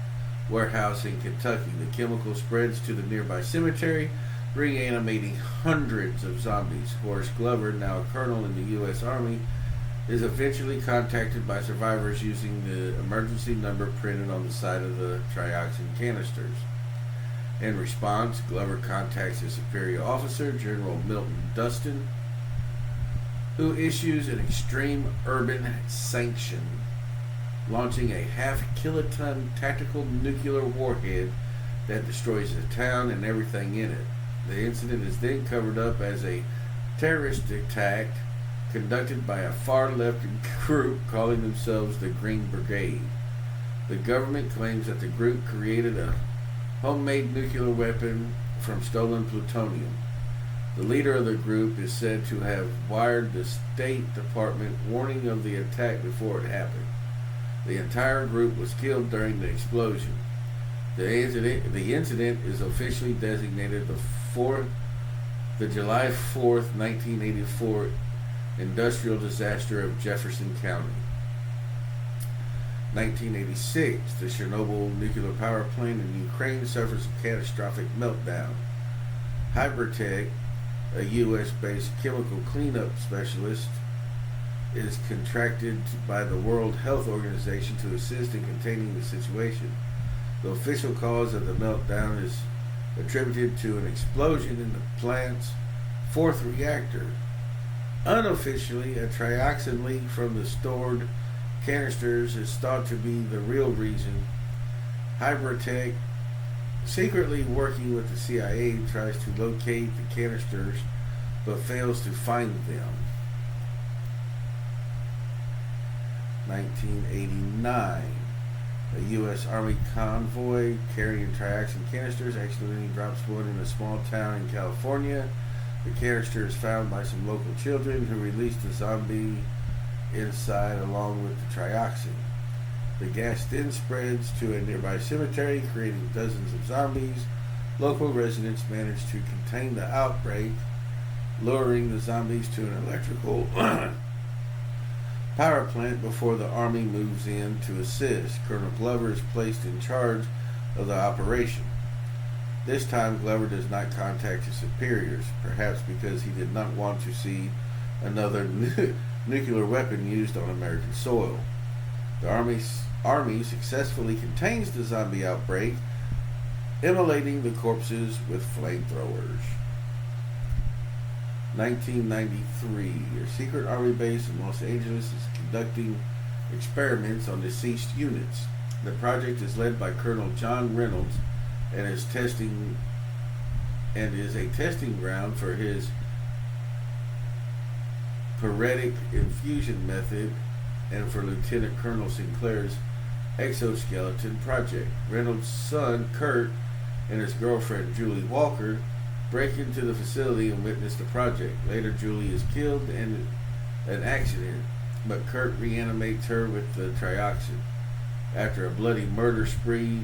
warehouse in Kentucky. The chemical spreads to the nearby cemetery, reanimating hundreds of zombies. Horace Glover, now a colonel in the U.S. Army, is eventually contacted by survivors using the emergency number printed on the side of the trioxin canisters. In response, Glover contacts his superior officer, General Milton Dustin, who issues an extreme urban sanction, launching a half-kiloton tactical nuclear warhead that destroys the town and everything in it. The incident is then covered up as a terrorist attack conducted by a far-left group calling themselves the Green Brigade. The government claims that the group created a homemade nuclear weapon from stolen plutonium. The leader of the group is said to have wired the State Department warning of the attack before it happened. The entire group was killed during the explosion. The incident is officially designated the July 4th, 1984 industrial disaster of Jefferson County. 1986, the Chernobyl nuclear power plant in Ukraine suffers a catastrophic meltdown. Hybritech, a U.S.-based chemical cleanup specialist, is contracted by the World Health Organization to assist in containing the situation. The official cause of the meltdown is attributed to an explosion in the plant's fourth reactor. Unofficially, a trioxin leak from the stored canisters is thought to be the real reason. Hybritech, secretly working with the CIA, tries to locate the canisters but fails to find them. 1989, a U.S. Army convoy carrying trioxin canisters accidentally drops one in a small town in California. The canister is found by some local children who release the zombie inside along with the trioxin. The gas then spreads to a nearby cemetery, creating dozens of zombies. Local residents manage to contain the outbreak, luring the zombies to an electrical power plant before the army moves in to assist. Colonel Glover is placed in charge of the operation. This time, Glover does not contact his superiors, perhaps because he did not want to see another nuclear weapon used on American soil. The army successfully contains the zombie outbreak, immolating the corpses with flamethrowers. 1993, a secret army base in Los Angeles is conducting experiments on deceased units. The project is led by Colonel John Reynolds and is a testing ground for his paretic infusion method and for Lieutenant Colonel Sinclair's exoskeleton project. Reynolds' son Kurt and his girlfriend Julie Walker break into the facility and witness the project. Later, Julie is killed in an accident, but Kurt reanimates her with the trioxin. After a bloody murder spree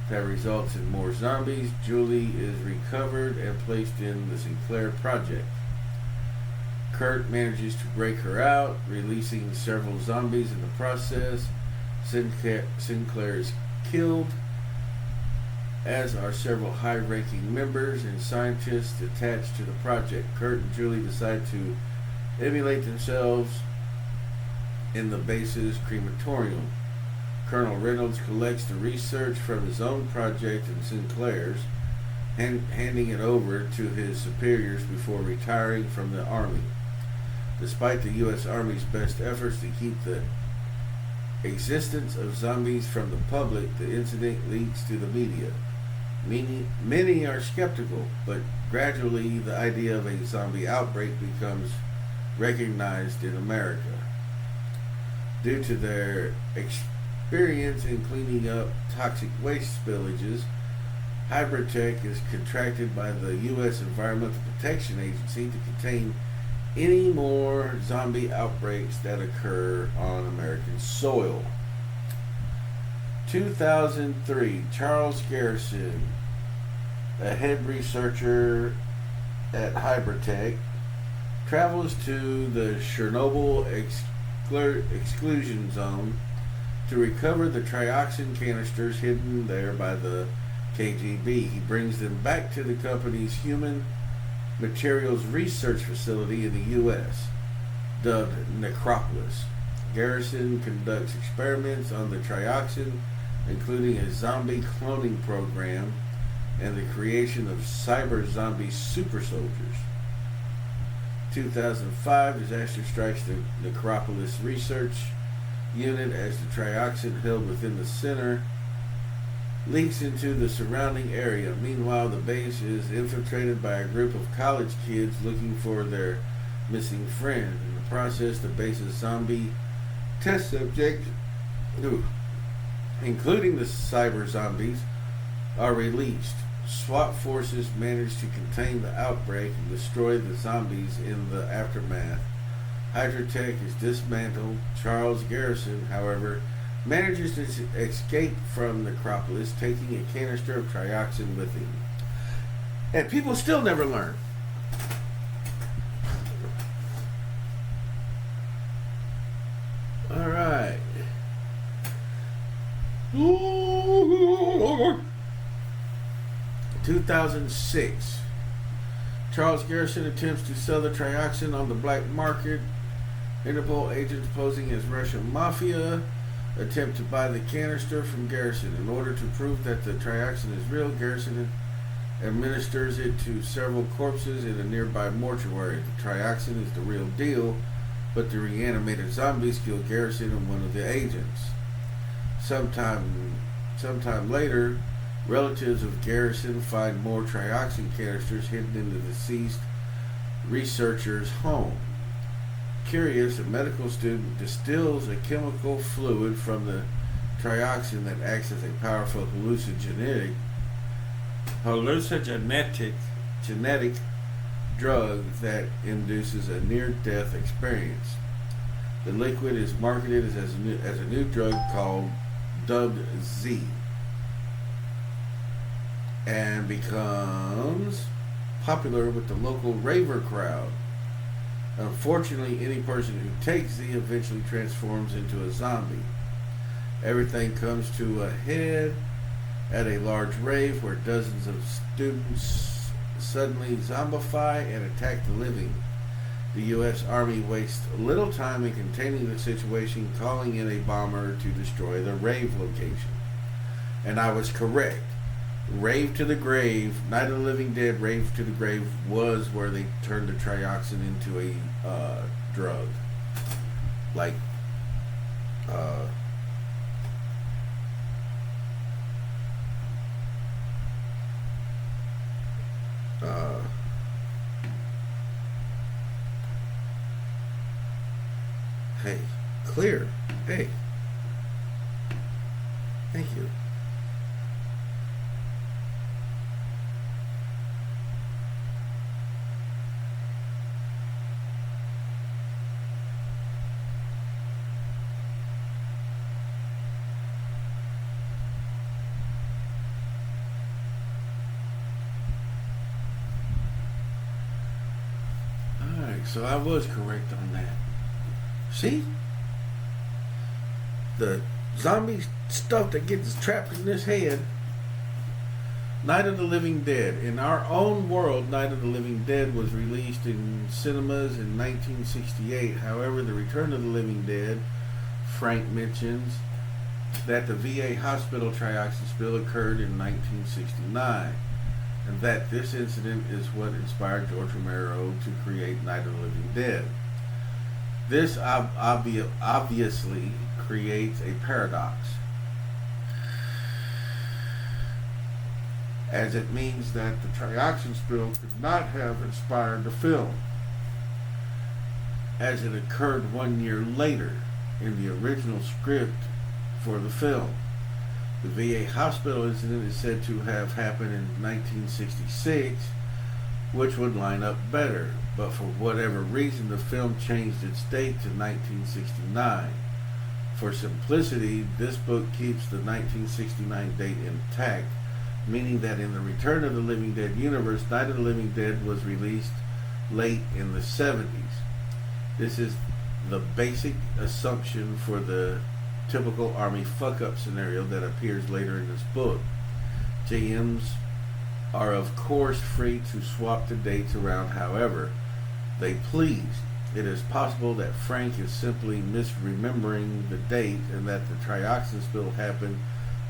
that results in more zombies, Julie is recovered and placed in the Sinclair project. Kurt manages to break her out, releasing several zombies in the process. Sinclair is killed, as are several high-ranking members and scientists attached to the project. Kurt and Julie decide to emulate themselves in the base's crematorium. Colonel Reynolds collects the research from his own project and Sinclair's, handing it over to his superiors before retiring from the Army. Despite the U.S. Army's best efforts to keep the existence of zombies from the public, the incident leaks to the media. Many are skeptical, but gradually the idea of a zombie outbreak becomes recognized in America. Due to their experience in cleaning up toxic waste spillages, Hybritech is contracted by the U.S. Environmental Protection Agency to contain any more zombie outbreaks that occur on American soil. 2003, Charles Garrison, a head researcher at Hybridtech, travels to the Chernobyl exclusion zone to recover the trioxin canisters hidden there by the KGB. He brings them back to the company's human materials research facility in the U.S., dubbed Necropolis. Garrison conducts experiments on the trioxin, including a zombie cloning program and the creation of cyber zombie super soldiers. 2005, disaster strikes the Necropolis research unit as the trioxin held within the center leaks into the surrounding area. Meanwhile, the base is infiltrated by a group of college kids looking for their missing friend. In the process, the base's zombie test subjects, including the cyber zombies, are released. SWAT forces manage to contain the outbreak and destroy the zombies in the aftermath. Hybridtech is dismantled. Charles Garrison, however, manages to escape from Necropolis, taking a canister of trioxin with him. And people still never learn. All right. 2006. Charles Garrison attempts to sell the trioxin on the black market. Interpol agents posing as Russian mafia attempt to buy the canister from Garrison. In order to prove that the trioxin is real, Garrison administers it to several corpses in a nearby mortuary. The trioxin is the real deal, but the reanimated zombies kill Garrison and one of the agents. Sometime later, relatives of Garrison find more trioxin canisters hidden in the deceased researcher's home. Curious, a medical student distills a chemical fluid from the trioxin that acts as a powerful hallucinogenic drug that induces a near-death experience. The liquid is marketed as a new drug dubbed Z, and becomes popular with the local raver crowd. Unfortunately, any person who takes Z eventually transforms into a zombie. Everything comes to a head at a large rave where dozens of students suddenly zombify and attack the living. The U.S. Army wastes little time in containing the situation, calling in a bomber to destroy the rave location. And I was correct. Rave to the Grave, Night of the Living Dead, Rave to the Grave was where they turned the trioxin into a drug. Like, hey, clear. Hey. Thank you. So I was correct on that. See? The zombie stuff that gets trapped in this head. Night of the Living Dead. In our own world, Night of the Living Dead was released in cinemas in 1968. However, the Return of the Living Dead, Frank mentions that the VA hospital trioxin spill occurred in 1969. And that this incident is what inspired George Romero to create Night of the Living Dead. This obviously creates a paradox, as it means that the trioxin spill could not have inspired the film, as it occurred 1 year later in the original script for the film. The VA hospital incident is said to have happened in 1966, which would line up better, but for whatever reason the film changed its date to 1969. For simplicity, this book keeps the 1969 date intact, meaning that in the Return of the Living Dead universe, Night of the Living Dead was released late in the 70s. This is the basic assumption for the typical Army fuck-up scenario that appears later in this book. JMs are of course free to swap the dates around however they please. It is possible that Frank is simply misremembering the date and that the trioxin spill happened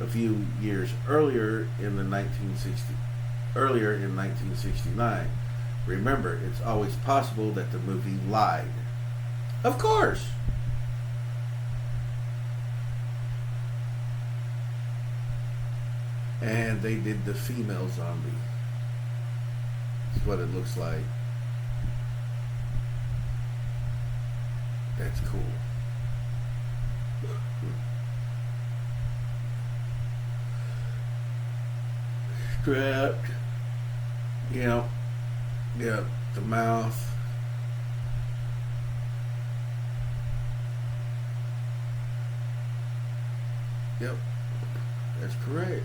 a few years earlier in 1969. Remember, it's always possible that the movie lied. Of course. And they did the female zombie. That's what it looks like. That's cool. Strapped. Yep. Yep. The mouth. Yep. That's correct.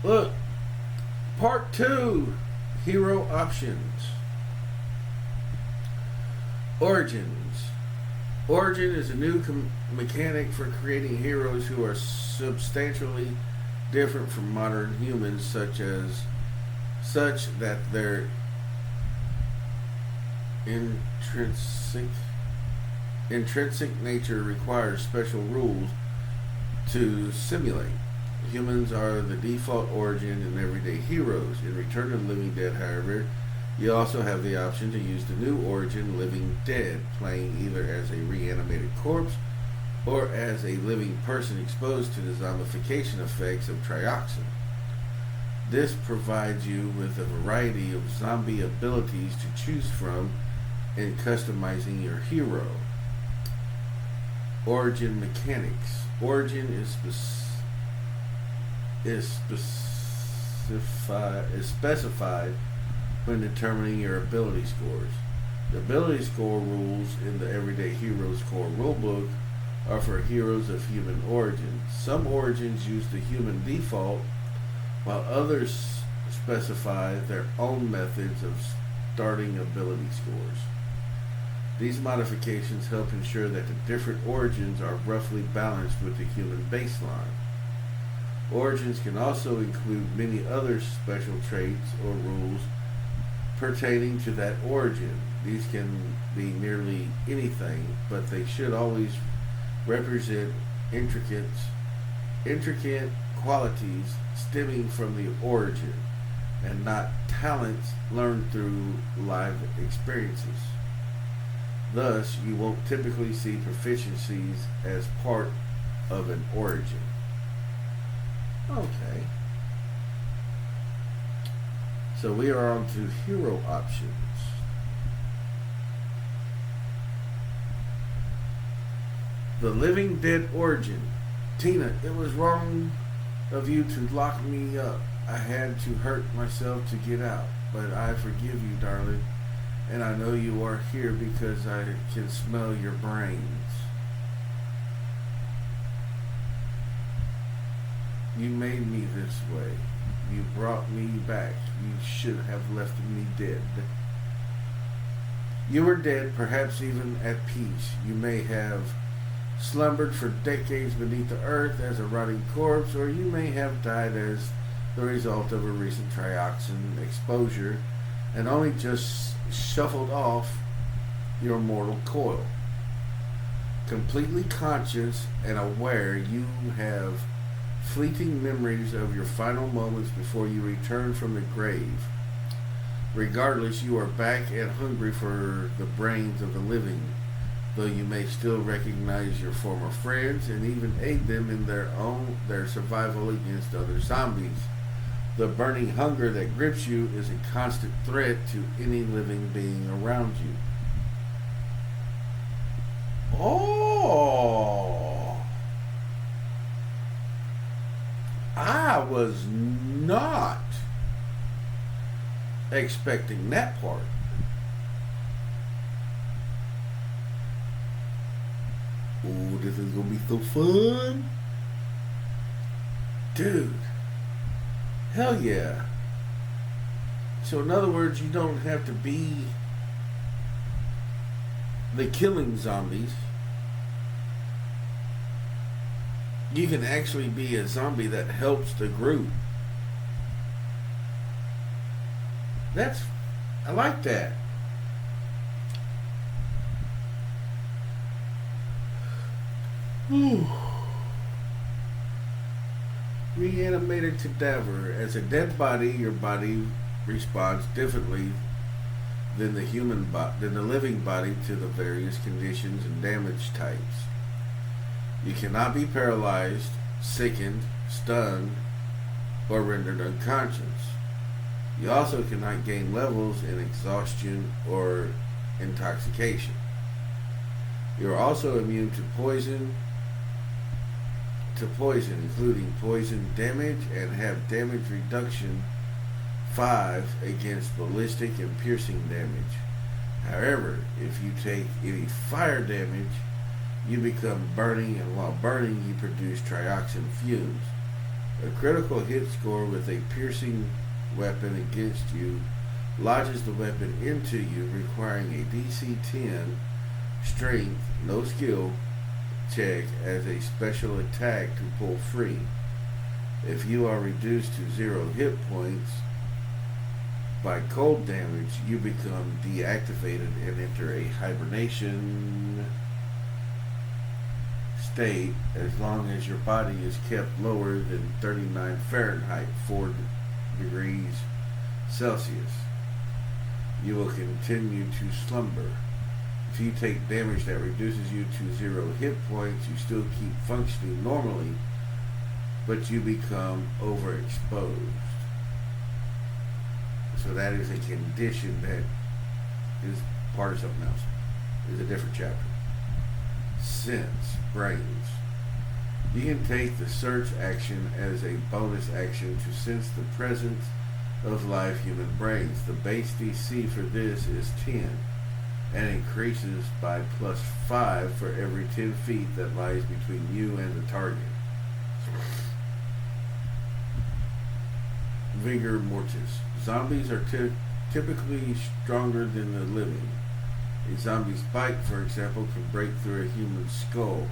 Look. Part 2. Hero options. Origins. Origin is a new mechanic for creating heroes who are substantially different from modern humans, such that their intrinsic nature requires special rules to simulate. Humans are the default origin in everyday heroes. In Return of the Living Dead, however, you also have the option to use the new origin, Living Dead, playing either as a reanimated corpse or as a living person exposed to the zombification effects of trioxin. This provides you with a variety of zombie abilities to choose from in customizing your hero. Origin mechanics. Origin is specified when determining your ability scores. The ability score rules in the Everyday Heroes Core rulebook are for heroes of human origin. Some origins use the human default, while others specify their own methods of starting ability scores. These modifications help ensure that the different origins are roughly balanced with the human baseline. Origins can also include many other special traits or rules pertaining to that origin. These can be nearly anything, but they should always represent intricate qualities stemming from the origin and not talents learned through live experiences. Thus, you won't typically see proficiencies as part of an origin. Okay. So we are on to hero options. The Living Dead origin. Tina, it was wrong of you to lock me up. I had to hurt myself to get out. But I forgive you, darling. And I know you are here because I can smell your brains. You made me this way. You brought me back. You should have left me dead. You were dead, perhaps even at peace. You may have slumbered for decades beneath the earth as a rotting corpse, or you may have died as the result of a recent trioxin exposure and only just shuffled off your mortal coil. Completely conscious and aware, you have fleeting memories of your final moments before you return from the grave. Regardless, you are back and hungry for the brains of the living, though you may still recognize your former friends and even aid them in their survival against other zombies. The burning hunger that grips you is a constant threat to any living being around you. Oh! I was not expecting that part. Oh, this is gonna be so fun. Dude. Hell yeah. So in other words, you don't have to be the killing zombies. You can actually be a zombie that helps the group. I like that. Whew. Reanimated cadaver. As a dead body, your body responds differently than the living body to the various conditions and damage types. You cannot be paralyzed, sickened, stunned, or rendered unconscious. You also cannot gain levels in exhaustion or intoxication. You are also immune to poison, including poison damage, and have damage reduction 5 against ballistic and piercing damage. However, if you take any fire damage, you become burning, and while burning, you produce trioxin fumes. A critical hit score with a piercing weapon against you lodges the weapon into you, requiring a DC 10 strength, no skill check as a special attack to pull free. If you are reduced to 0 hit points by cold damage, you become deactivated and enter a hibernation state as long as your body is kept lower than 39 Fahrenheit, 4 degrees Celsius. You will continue to slumber. If you take damage that reduces you to 0 hit points, you still keep functioning normally, but you become overexposed. So that is a condition that is part of something else. It's a different chapter. Sense, brains. You can take the search action as a bonus action to sense the presence of live human brains. The base DC for this is 10 and increases by +5 for every 10 feet that lies between you and the target. Vigor mortis. Zombies are typically stronger than the living. A zombie's bite, for example, can break through a human skull.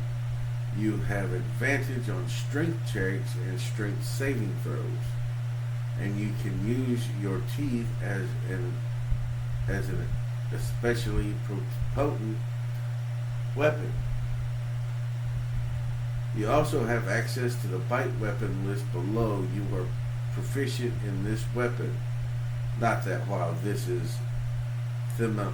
You have advantage on strength checks and strength saving throws, and you can use your teeth as an especially potent weapon. You also have access to the bite weapon list below. You are proficient in this weapon. Not that while this is thematically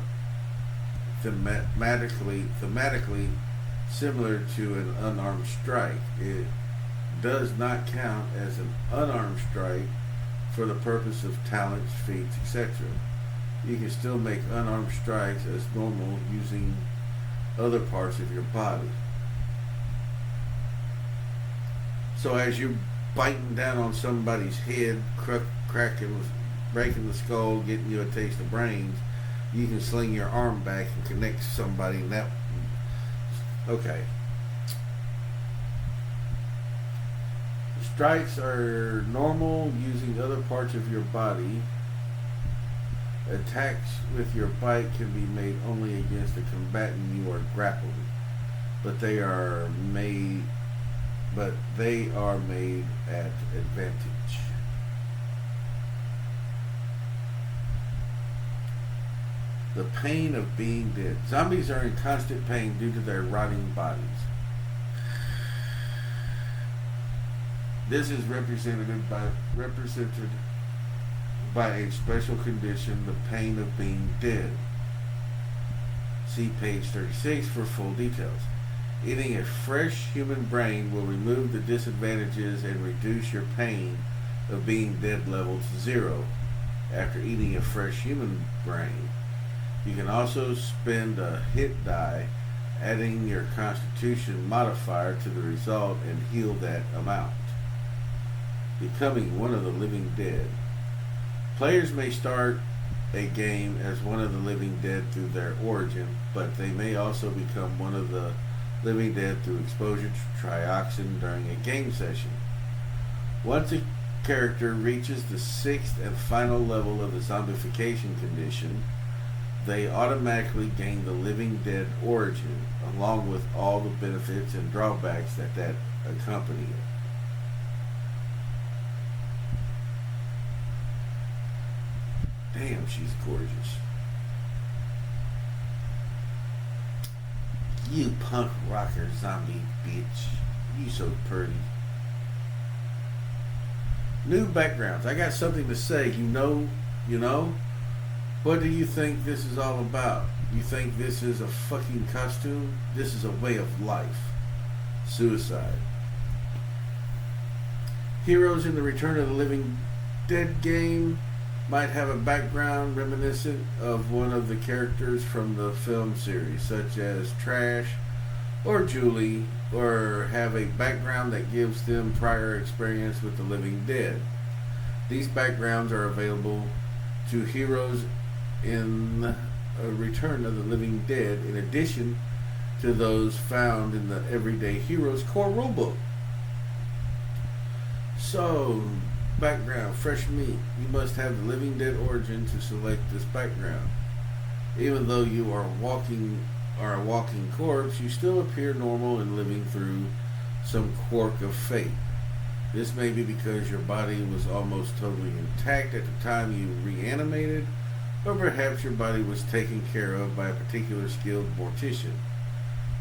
similar to an unarmed strike, it does not count as an unarmed strike for the purpose of talents, feats, etc. You can still make unarmed strikes as normal using other parts of your body. So as you're biting down on somebody's head, breaking the skull, getting you a taste of brains, you can sling your arm back and connect to somebody, and that. Okay. Strikes are normal using other parts of your body. Attacks with your bite can be made only against a combatant you are grappling, but they are made at advantage. The pain of being dead. Zombies are in constant pain due to their rotting bodies. This is represented by a special condition, the pain of being dead. See page 36 for full details. Eating a fresh human brain will remove the disadvantages and reduce your pain of being dead level to 0 after eating a fresh human brain. You can also spend a hit die, adding your constitution modifier to the result and heal that amount. Becoming one of the living dead. Players may start a game as one of the living dead through their origin, but they may also become one of the living dead through exposure to trioxin during a game session. Once a character reaches the 6th and final level of the zombification condition, they automatically gain the living dead origin, along with all the benefits and drawbacks that accompany it. Damn, she's gorgeous. You punk rocker zombie bitch. You so pretty. New backgrounds. I got something to say. You know? What do you think this is all about? You think this is a fucking costume? This is a way of life. Suicide. Heroes in the Return of the Living Dead game might have a background reminiscent of one of the characters from the film series, such as Trash or Julie, or have a background that gives them prior experience with the living dead. These backgrounds are available to heroes in Return of the Living Dead, in addition to those found in the Everyday Heroes core rulebook. So, background, fresh meat. You must have the living dead origin to select this background. Even though you are a walking corpse, you still appear normal and living through some quirk of fate. This may be because your body was almost totally intact at the time you reanimated, or perhaps your body was taken care of by a particular skilled mortician.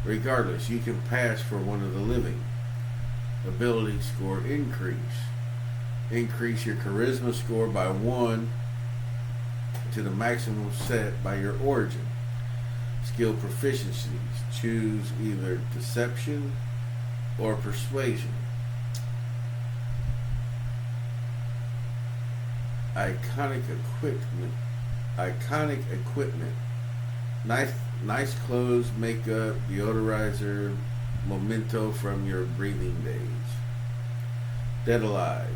Regardless, you can pass for one of the living. Ability score increase. Increase your charisma score by 1 to the maximum set by your origin. Skill proficiencies. Choose either deception or persuasion. Iconic equipment. Nice clothes, makeup, deodorizer, memento from your breathing days. Dead alive.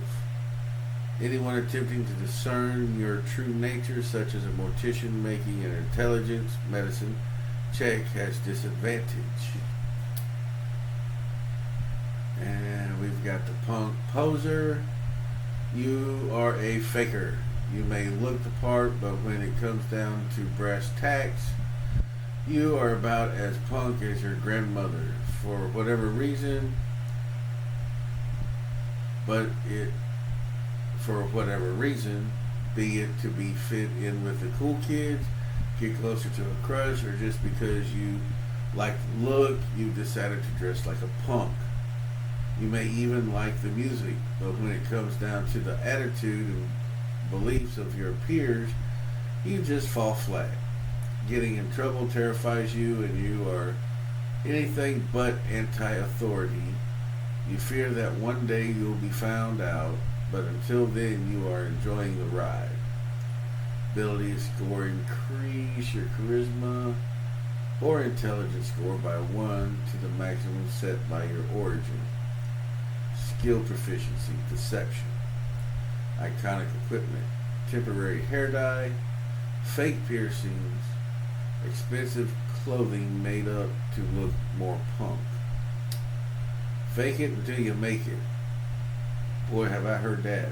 Anyone attempting to discern your true nature, such as a mortician making an intelligence medicine check, has disadvantage. And we've got the punk poser. You are a faker. You may look the part, but when it comes down to brass tacks, you are about as punk as your grandmother. For whatever reason, be it to be fit in with the cool kids, get closer to a crush, or just because you like the look, you decided to dress like a punk. You may even like the music, but when it comes down to the attitude and beliefs of your peers, you just fall flat. Getting in trouble terrifies you, and you are anything but anti-authority. You fear that one day you'll be found out, but until then you are enjoying the ride. Ability score increase your charisma or intelligence score by 1 to the maximum set by your origin. Skill proficiency, deception. Iconic equipment, temporary hair dye, fake piercings, expensive clothing made up to look more punk. Fake it until you make it. Boy, have I heard that.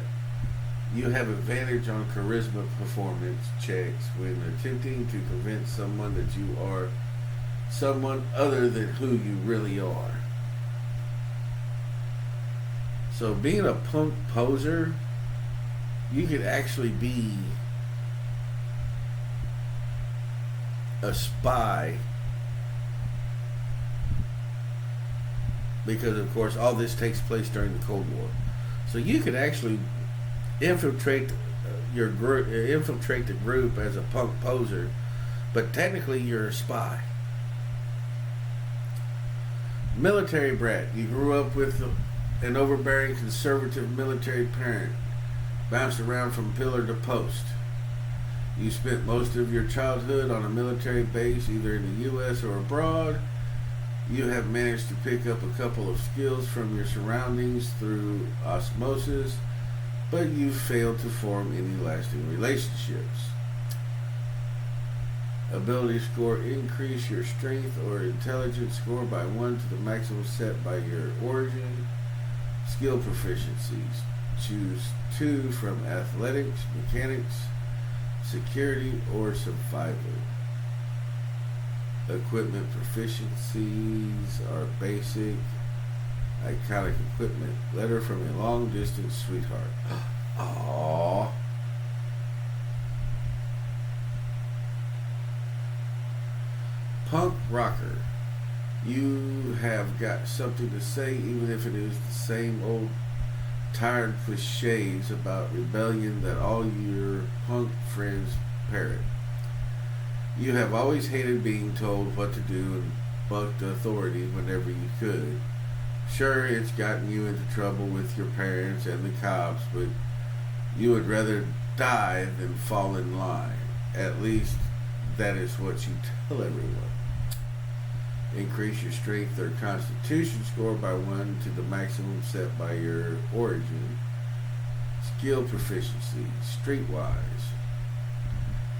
You have advantage on charisma performance checks when attempting to convince someone that you are someone other than who you really are. So being a punk poser, you could actually be a spy, because of course all this takes place during the Cold War. So you could actually infiltrate your group, infiltrate the group as a punk poser, but technically you're a spy. Military brat. You grew up with an overbearing conservative military parent, bounced around from pillar to post. You spent most of your childhood on a military base, either in the U.S. or abroad. You have managed to pick up a couple of skills from your surroundings through osmosis, but you failed to form any lasting relationships. Ability score, increase your strength or intelligence score by 1 to the maximum set by your origin. Skill proficiencies, choose 2 from athletics, mechanics, security, or survival. Equipment proficiencies are basic, iconic equipment, letter from a long distance sweetheart. Aww. Punk rocker. You have got something to say, even if it is the same old tired cliches about rebellion that all your punk friends parrot. You have always hated being told what to do and bucked authority whenever you could. Sure, it's gotten you into trouble with your parents and the cops, but you would rather die than fall in line. At least that is what you tell everyone. Increase your strength or constitution score by 1 to the maximum set by your origin. Skill proficiency, streetwise.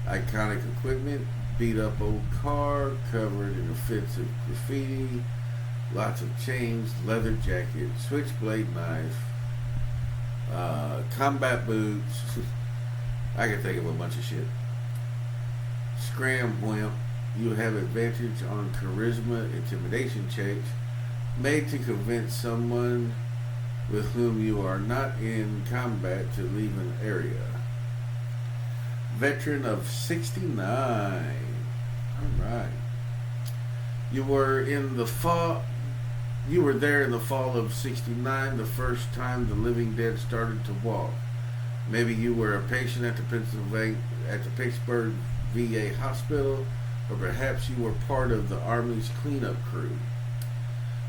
Iconic equipment, beat up old car, covered in offensive graffiti, lots of chains, leather jacket, switchblade knife, combat boots. I can think of a bunch of shit. Scram wimp. You have advantage on charisma intimidation checks made to convince someone with whom you are not in combat to leave an area. Veteran of 69. Alright. You were there in the fall of 69, the first time the living dead started to walk. Maybe you were a patient at the Pittsburgh VA hospital, or perhaps you were part of the Army's cleanup crew.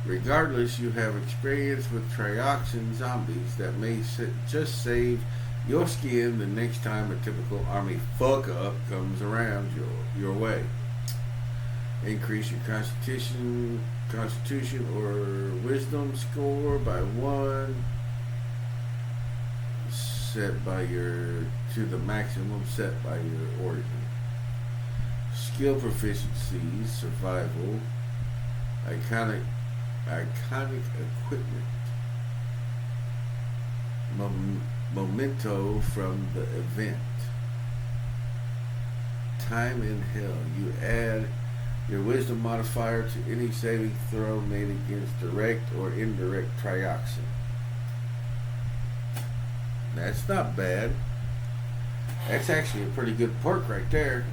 Regardless, you have experience with trioxin zombies that may just save your skin the next time a typical Army fuck-up comes around your way. Increase your constitution or wisdom score by 1 set by to the maximum set by your origin. Skill proficiencies, survival, iconic equipment, memento from the event, time in hell. You add your wisdom modifier to any saving throw made against direct or indirect trioxin. That's not bad. That's actually a pretty good perk right there.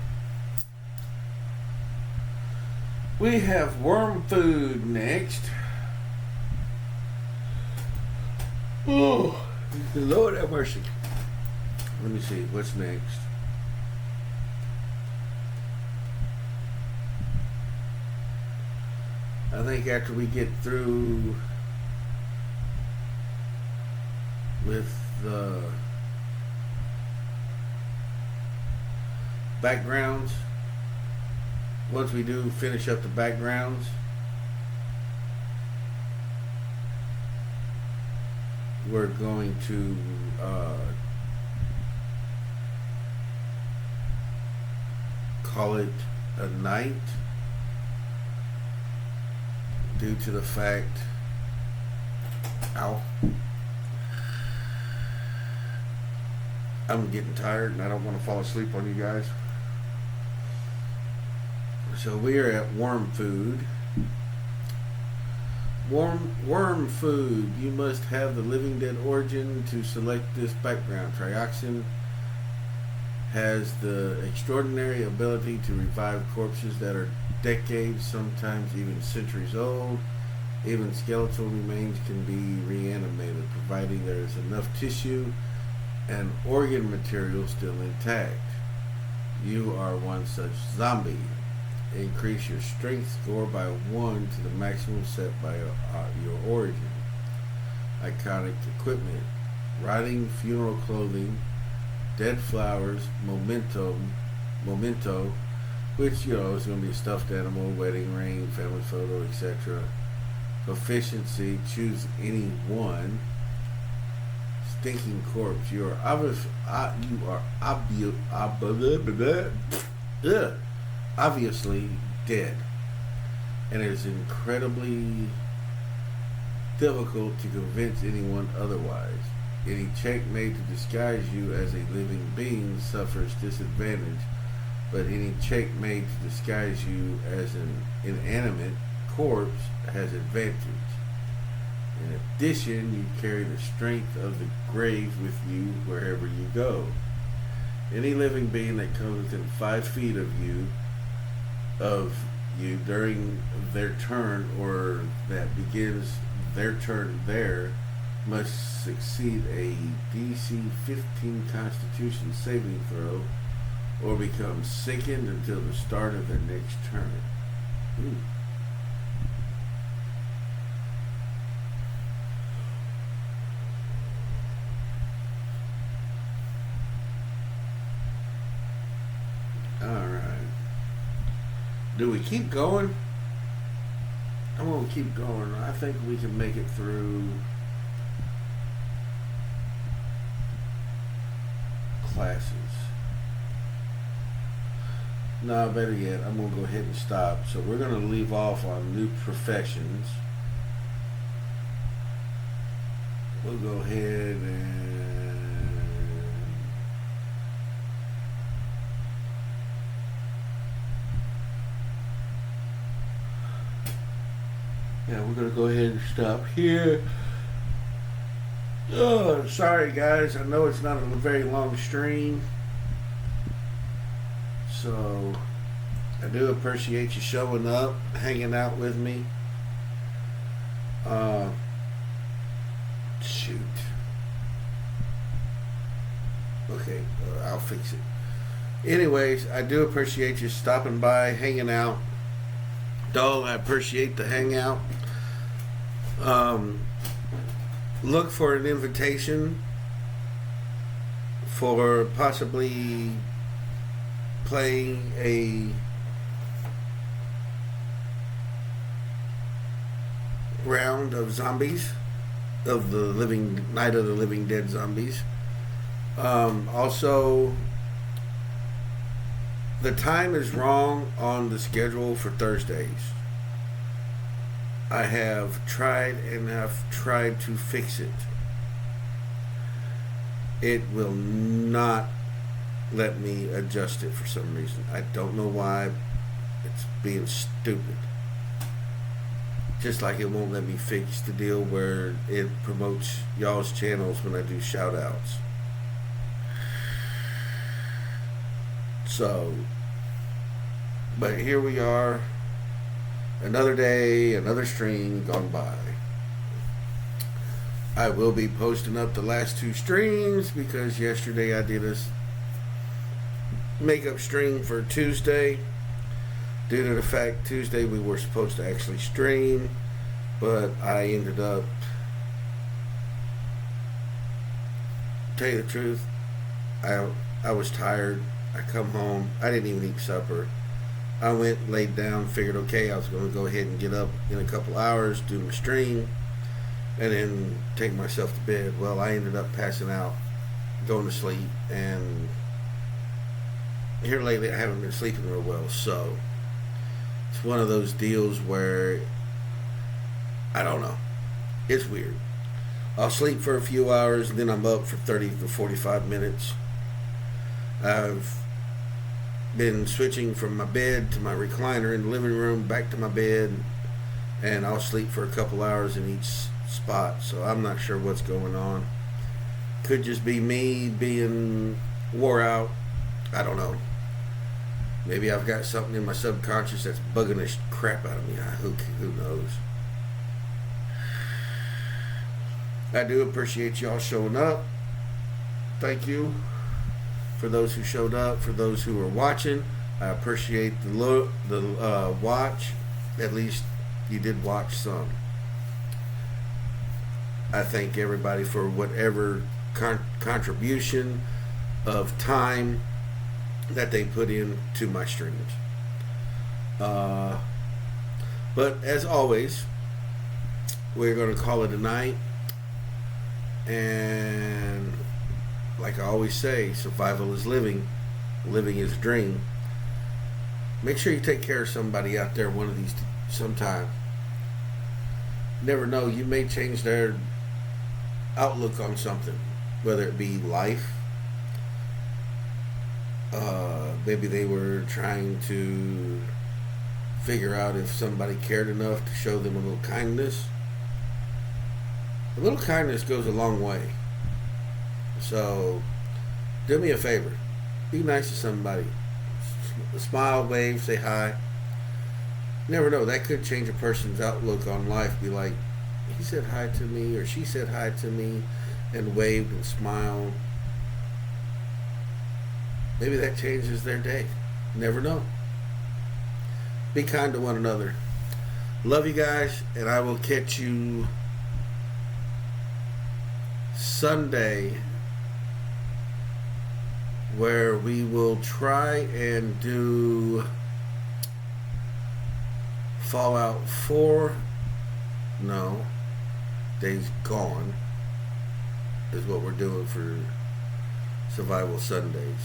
We have worm food next. Oh, Lord have mercy. Let me see, what's next? I think after we get through with the backgrounds, once we do finish up the backgrounds, we're going to call it a night, due to the fact, I'm getting tired and I don't want to fall asleep on you guys. So we are at worm food. Worm food. You must have the living dead origin to select this background. Trioxin has the extraordinary ability to revive corpses that are decades, sometimes even centuries old. Even skeletal remains can be reanimated, providing there is enough tissue and organ material still intact. You are one such zombie. Increase your strength score by 1 to the maximum set by your origin. Iconic equipment, riding funeral clothing, dead flowers, memento, which is going to be a stuffed animal, wedding ring, family photo, etc. Proficiency, choose any one. Stinking corpse, you are obviously dead. And it is incredibly difficult to convince anyone otherwise. Any check made to disguise you as a living being suffers disadvantage, but any check made to disguise you as an inanimate corpse has advantage. In addition, you carry the strength of the grave with you wherever you go. Any living being that comes within 5 feet of you during their turn or that begins their turn there must succeed a DC 15 Constitution saving throw or become sickened until the start of their next turn. Ooh. Alright. Do we keep going? I'm going to keep going. I think we can make it through classes. No, better yet, I'm going to go ahead and stop. So we're going to leave off on new professions. We'll go ahead and we're going to go ahead and stop here. Oh, sorry guys. I know it's not a very long stream. So, I do appreciate you showing up, hanging out with me. Shoot. Okay, I'll fix it. Anyways, I do appreciate you stopping by, hanging out. Dog, I appreciate the hangout. Look for an invitation for possibly playing a round of zombies, of the Night of the Living Dead zombies. Also, the time is wrong on the schedule for Thursdays. I have tried to fix it. It will not let me adjust it for some reason. I don't know why. It's being stupid. Just like it won't let me fix the deal where it promotes y'all's channels when I do shout outs. So, but here we are. Another day, another stream gone by. I will be posting up the last 2 streams because yesterday I did a makeup stream for Tuesday. Due to the fact Tuesday we were supposed to actually stream, but I ended up, tell you the truth, I was tired. I come home. I didn't even eat supper. I went, laid down, figured, okay, I was going to go ahead and get up in a couple hours, do my stream, and then take myself to bed. Well, I ended up passing out, going to sleep, and here lately I haven't been sleeping real well, so it's one of those deals where, I don't know, it's weird. I'll sleep for a few hours, and then I'm up for 30 to 45 minutes. I've been switching from my bed to my recliner in the living room, back to my bed, and I'll sleep for a couple hours in each spot, so I'm not sure what's going on. Could just be me being wore out. I don't know. Maybe I've got something in my subconscious that's bugging the crap out of me. Who knows? I do appreciate y'all showing up. Thank you. For those who showed up, for those who are watching, I appreciate the watch. At least you did watch some. I thank everybody for whatever contribution of time that they put in to my streams. But as always, we're going to call it a night. And like I always say, survival is living. Living is a dream. Make sure you take care of somebody out there one of these sometime. Never know, you may change their outlook on something, whether it be life. Maybe they were trying to figure out if somebody cared enough to show them a little kindness. A little kindness goes a long way. So, do me a favor. Be nice to somebody. Smile, wave, say hi. Never know. That could change a person's outlook on life. Be like, he said hi to me, or she said hi to me, and waved and smiled. Maybe that changes their day. Never know. Be kind to one another. Love you guys, and I will catch you Sunday, where we will try and do Fallout 4. No, Days Gone is what we're doing for Survival Sundays.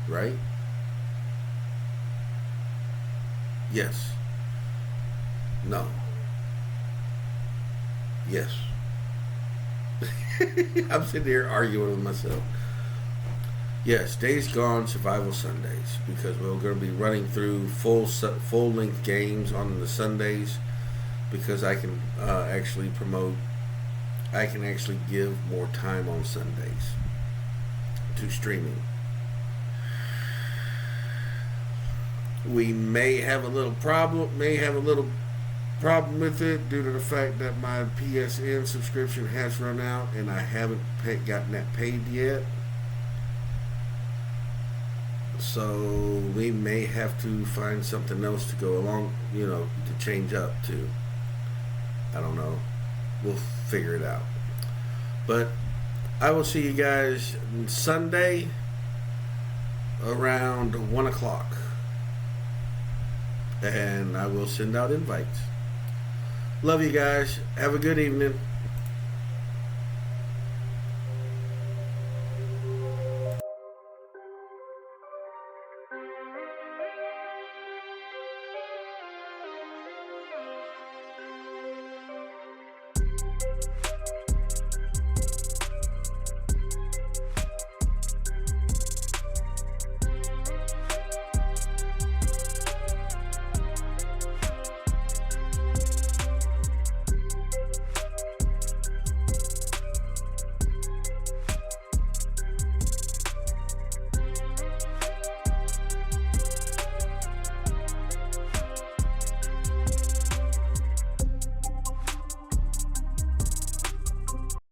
Right? Yes. No. Yes. I'm sitting here arguing with myself. Yes, Days Gone, Survival Sundays, because we're going to be running through full length games on the Sundays, because I can actually give more time on Sundays to streaming. We may have a little problem with it due to the fact that my PSN subscription has run out and I haven't gotten that paid yet. So we may have to find something else to go along, to change up to. I don't know. We'll figure it out. But I will see you guys Sunday around 1 o'clock. And I will send out invites. Love you guys. Have a good evening.